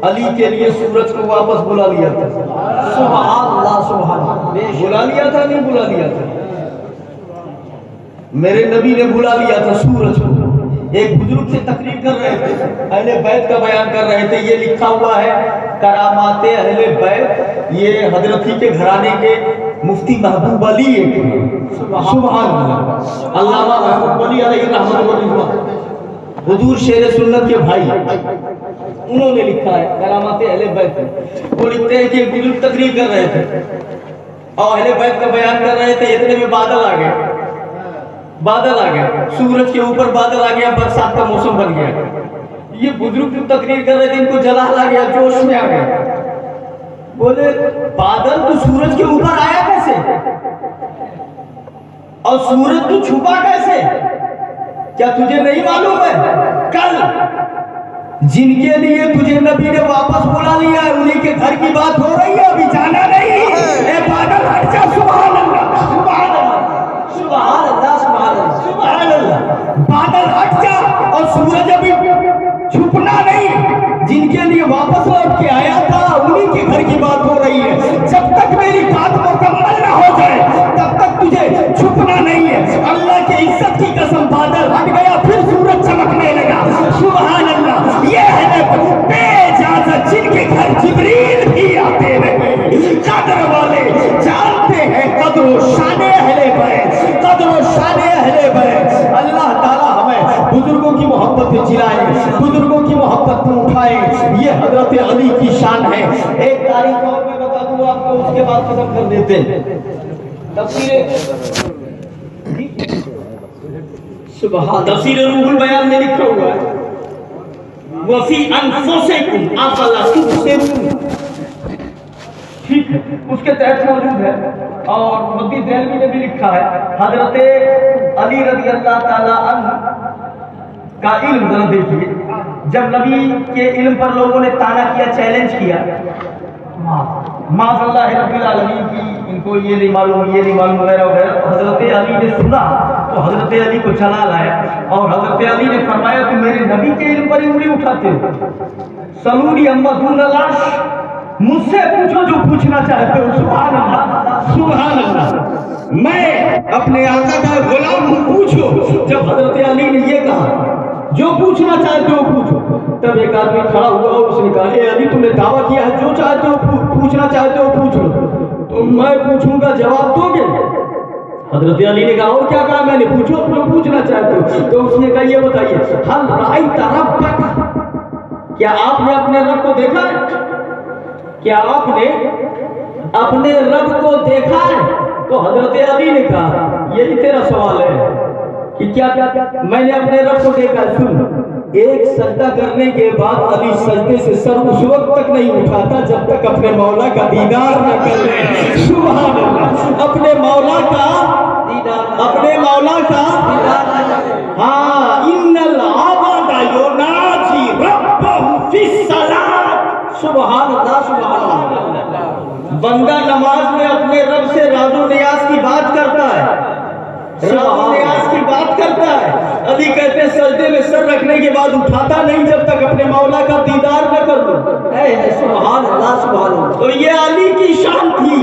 [SPEAKER 1] علی کے لیے سورج کو واپس بلا لیا تھا، سبحان اللہ سبحان اللہ، بلا لیا تھا نہیں بلا لیا تھا، میرے نبی نے بلا لیا تھا سورج کو۔ ایک بزرگ سے تقریر کر رہے تھے، اہل بیت کا بیان کر رہے تھے، یہ لکھا ہوا ہے کرامات اہل بیت، یہ حضرت ہی کے گھرانے کے مفتی محبوب علی ایک سبحان اللہ، علامہ محبوب علی علیہ رحمۃ اللہ، حضور شیر سنت کے بھائی، انہوں نے لکھا ہے کرامات اہل بیت۔ وہ لکھتے ہیں کہ ایک بزرگ تقریر کر رہے تھے اور اہل بیت کا بیان کر رہے تھے، اتنے میں بادل آ گئے، بادل آ گیا، سورج کے اوپر بادل آ گیا، برسات کا موسم بن گیا۔ یہ بزرگ جو تقریر کر رہے تھے ان کو جلال آ گیا، جوش میں آ گیا، بولے بادل تو سورج کے اوپر آیا کیسے اور سورج تو چھپا کیسے؟ کیا تجھے نہیں معلوم ہے کل جن کے لیے تجھے نبی نے واپس بلا لیا ہے انہیں کے گھر کی بات ہو رہی ہے، ابھی جانا نہیں، اے بادل ہٹ جا، سبحان اللہ سبحان اللہ سبحان اللہ سبحان اللہ سبحان اللہ، بادل ہٹ جا، اور سورج ابھی چھپنا نہیں، جن کے لیے واپس لوٹ کے آیا تھا انہیں کے گھر کی بات ہو رہی ہے۔ جب تک میری بات مکمل نہ ہو جائے تب تک تجھے چھپنا نہیں ہے۔ اللہ کی عزت کی قسم، بادل ہٹ گیا، پھر سورج چمکنے لگا، سبحان اللہ۔ یہ ہے بے اجازت جن کے گھر جبریل بھی آتے رہے، قدر والے جانتے ہیں قدر و شان اہل بیت، قدر و شان اہل بیت۔ اللہ تعالی ہمیں بزرگوں की मोहब्बत जिलाए, बुजुर्गों की मोहब्बत को उठाए, ये हजरत अली की शान है। एक तारीख और मैं बता दूं आपको, उसके बाद खत्म कर देते हैं। तफसीर रूहुल बयान में लिखा हुआ है वफी अनफुसिकुम अफला तुबसिरून, ठीक है, उसके तहत मौजूद है। और मुफ्ती देहलवी ने भी लिखा है, हजरत अली रज़ी अल्लाह ताला अन्हु का इल्म जरा देखिए, जब नबी के इल्म पर लोगों ने ताना किया, चैलेंज किया, माज़अल्लाह रब्बिल आलमीन की इनको ये नहीं मालूम वगैरह वगैरह, तो हजरत अली ने सुना, तो हजरत अली को चला लाया और हजरत अली ने फरमाया तुम मेरे नबी के इल्म पर उंगली उठाते हो, सलूनी अम्मा दून लाश, मुझसे पूछो जो पूछना चाहते हो। सुभान अल्लाह, सुभान अल्लाह, मैं अपने आका का गुलाम हूँ, पूछो। जब हजरत अली ने ये कहा जो पूछना चाहते हो पूछो, तब एक आदमी खड़ा हुआ और उसने कहा ए अली तुमने दावा किया है जो चाहते हो पूछना चाहते हो पूछ लो, तो मैं पूछूंगा जवाब दोगे? हजरत अली ने कहा और क्या कहा मैंने? पूछो जो पूछना चाहते हो। तो उसने कहा ये बताइए, हल राइत रब्बक, क्या आपने अपने रब को देखा है? क्या आपने अपने रब को देखा है? तो हजरत अली ने कहा यही तेरा सवाल है कि क्या मैंने अपने रब को देखा? सुन, एक सजदा करने के बाद अली सजदे से सर उस वक्त तक नहीं उठाता जब तक अपने मौला का दीदार न कर ले। सुभान अल्लाह, अपने मौला का हाँ, इन्नल आबदा युनाजी रब्बहु फिस्सलात। सुभान अल्लाह, सुभान अल्लाह, बंदा नमाज में अपने रब से राजो नियाज की बात करता है, राजो नियाज की बात करता है। अली कहते हैं सजदे में सर रखने के बाद उठाता नहीं जब तक अपने मौला का दीदार न कर लो। सुभान अल्लाह, सुभान अल्लाह। तो ये अली की शान थी,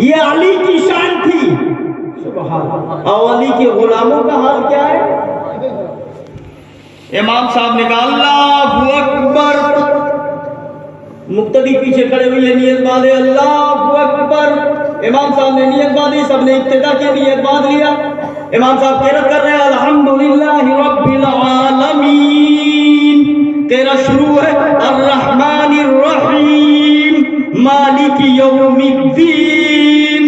[SPEAKER 1] ये अली की शान थी। सुभान अल्लाह। और अली के गुलामों का हाल क्या है? इमाम साहब ने कहा अल्लाहु अकबर, मुक्तदी पीछे खड़े हुए नियत बांधे अल्लाहु अकबर। इमाम साहब ने नियत बांधी, सबने इब्तिदा की नियत बांध लिया। इमाम साहब किरत कर रहे हैं अल्हम्दुलिल्लाहि रब्बिल आलमीन। तेरा शुरू है अर्रहमानिर रहीम मालिकी यौमिद्दीन।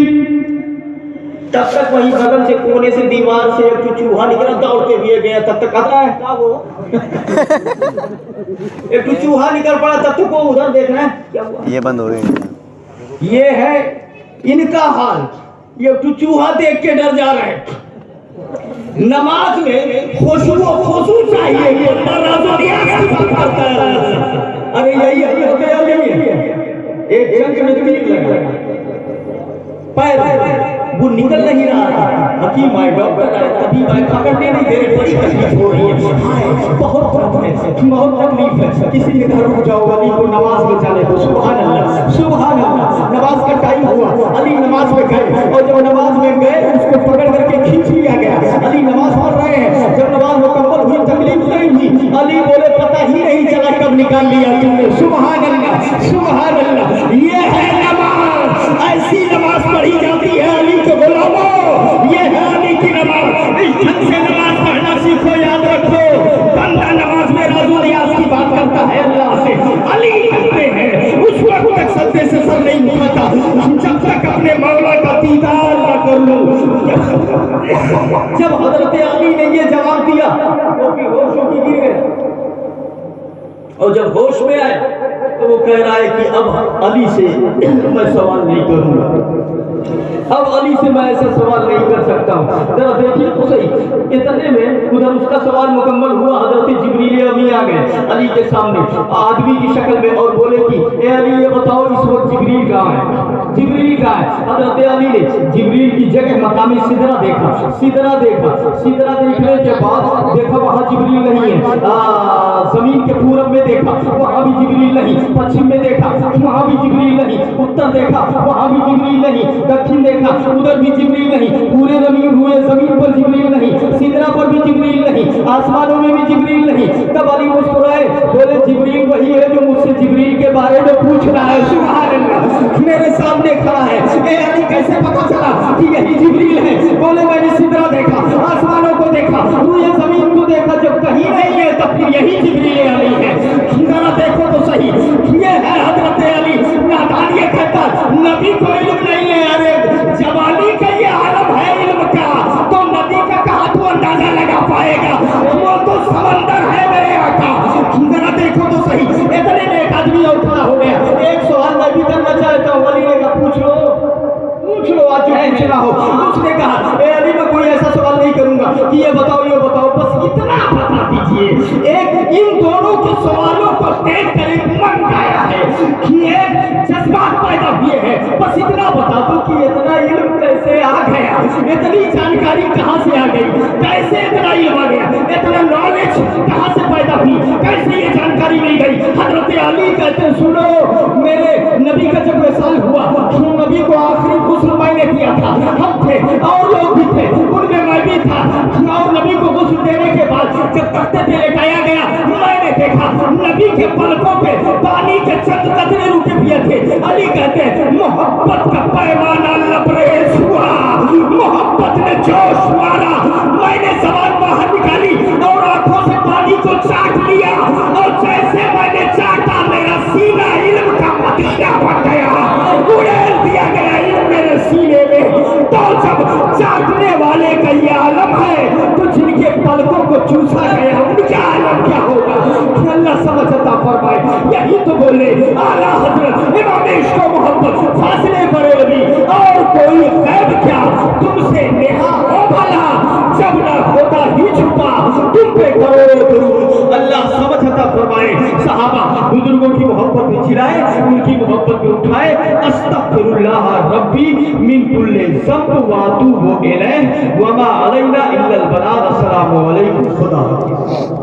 [SPEAKER 1] तब तक वहीं बगल से कोने से दीवार से एक चूहा निकला दौड़ते हुए गया, तब तक आता है क्या वो एक चूहा निकल पड़ा, तब तक वो उधर देख रहे हैं क्या हुआ,
[SPEAKER 2] ये बंद हो गई।
[SPEAKER 1] ये है इनका हाल, ये चूहा देख के डर जा रहे हैं। नमाज में खुशू चाहिए, ये करता है। अरे यही एक जंग में तीर लगा, पैर वो निकल नहीं रहा है। हकीम आए, डॉक्टर आए, तभी आए, पकड़ने नहीं दे रहे, बड़ी तकलीफ हो रही है, बहुत दर्द है, बहुत तकलीफ है। किसी के घर रुक जाओ, अली को नमाज में जाने दो। सुभान अल्लाह, सुभान अल्लाह। नमाज का टाइम हुआ, अली नमाज में गए और जब नमाज में गए उसको पकड़ करके खींच लिया गया। अली नमाज पढ़ रहे हैं, जब नमाज मुकम्मल हुई तकलीफ नहीं हुई, अली बोले पता ही नहीं चला कब निकाल लिया तुमने। सुभान अल्लाह, सुभान अल्लाह। ये है नमाज, ऐसी नमाज पढ़ी जाती है अली के गुलामों, ये है अली की नमाज। इस ढंग से नमाज पढ़ना सीखो, याद रखो। बंदा नमाज में राजो नियाज की बात करता है अल्लाह से, अली कहते हैं उस वक्त तक सजदे से सर नहीं उठाता जब तक अपने मौला का दीदार न कर लो। जब हजरत अली ने ये जवाब दिया तो होश की गिर गए, और जब होश में आए तो वो कह रहा है कि अब अली से मैं सवाल नहीं करूंगा, अब अली से मैं ऐसा सवाल नहीं कर सकता हूँ। जरा देखिए तो सही, इतने में उधर उसका सवाल मुकम्मल हुआ, हजरत जिब्रील अमी आ गए अली के सामने आदमी की शक्ल में और बोले कि ए अली ये बताओ इस वक्त जिब्रील कहाँ है, जिब्रील कहाँ है? हजरत अली ने जिब्रील की जगह मकामी सिदरा देखा, सिदरा देखा, सिदरा देखने के बाद देखा वहाँ जिब्रील नहीं है। जमीन के पूरब में देखा, वहाँ भी जिब्रील नहीं। पश्चिम में देखा, वहाँ भी जिब्रील नहीं। उत्तर देखा, वहाँ भी जिब्रील नहीं। दक्षिण देखा, उधर भी जिब्रील नहीं। पूरे जमीन हुए, जमीन पर जिब्रील नहीं, सिदरा पर भी जिब्रील नहीं, आसमानों में भी जिब्रील नहीं। तब अली मुस्कुराए, बोले जिब्रील वही है जो मुझसे जिब्रील के बारे में पूछ रहा है। सुभान अल्लाह, मेरे सामने खड़ा है। ए अली कैसे पता चला कि यही जिब्रील है? बोले मैंने सिदरा देखा, आसमानों को देखा, पूरे जमीन को देखा, जब कहीं यही जिब्रील अली है। जरा देखो तो सही, ये है हजरत अली। नादान ये कहता नबी को इल्म नहीं है, अरे जवानी का ये आलम है इल्म का, तो नबी का कहा तू अंदाजा लगा पाएगा, वो तो समंदर है मेरे आका। जरा देखो तो सही, इतने में एक आदमी और खड़ा हो गया। एक सवाल मैं भी करना चाहता हूँ, अली ने कहा पूछ लो आज जो पूछना हो। उसने कहा ए अली मैं कोई ऐसा सवाल नहीं करूंगा कि ये बताओ बस इतना बता दीजिए। एक इन दोनों के सवालों को देख कर एक मन आया है कि एक जज्बात पैदा हुए हैं, बस इतना बता दो कि इतना इल्म कैसे आ गया, इतनी जानकारी कहाँ से आ गई, कैसे इतना इल्म आ गया, इतना नॉलेज कहाँ से पैदा हुई, कैसे ये जानकारी मिल गई। हजरत अली कहते हैं सुनो, मेरे नबी का जब विसाल हुआ, नबी को आखिरी गुस्ल मैंने किया था, हम थे और लोग भी थे, उनमें मैं भी था। और नबी को गुस्ल देने के बाद जब तख्ते पे लेटाया गया, मैंने देखा नबी के पलकों पे पानी के चंद कतरे रुके हुए थे। अली कहते हैं मोहब्बत का पैमाना लबरेज हुआ, मोहब्बत ने जोश मारा, मैंने ज़बान बाहर निकाली और आंखों से पानी को चाट लिया, और जैसे मैंने चाटा मेरा सीना इल्म का मदीना बन गया, उड़ेल दिया गया इल्म मेरे सीने में। तो जब चाटने वाले का ये आलम है, तो जिनके पलकों को चूसा गया उनका आलम क्या होगा। अल्लाह समझता फरमाए, यही तो बोले आला हजरत इमाम इश्क व मोहब्बत फासले बरेलवी, और कोई गैब क्या तुमसे नेहा हो भला, जब ना होता ही छुपा तुम पे करो दुरूद। अल्लाह समझता फरमाए, सहाबा बुजुर्गों की मोहब्बत में चिल्लाए, उनकी मोहब्बत में उठाए, अस्तगफिरुल्लाह रब्बी मिन कुल्li ज़ंब व अतूबु इलैह व मा अलैना इल्लल बलाग। अस्सलामु अलैकुम। खुदा हाफिज़।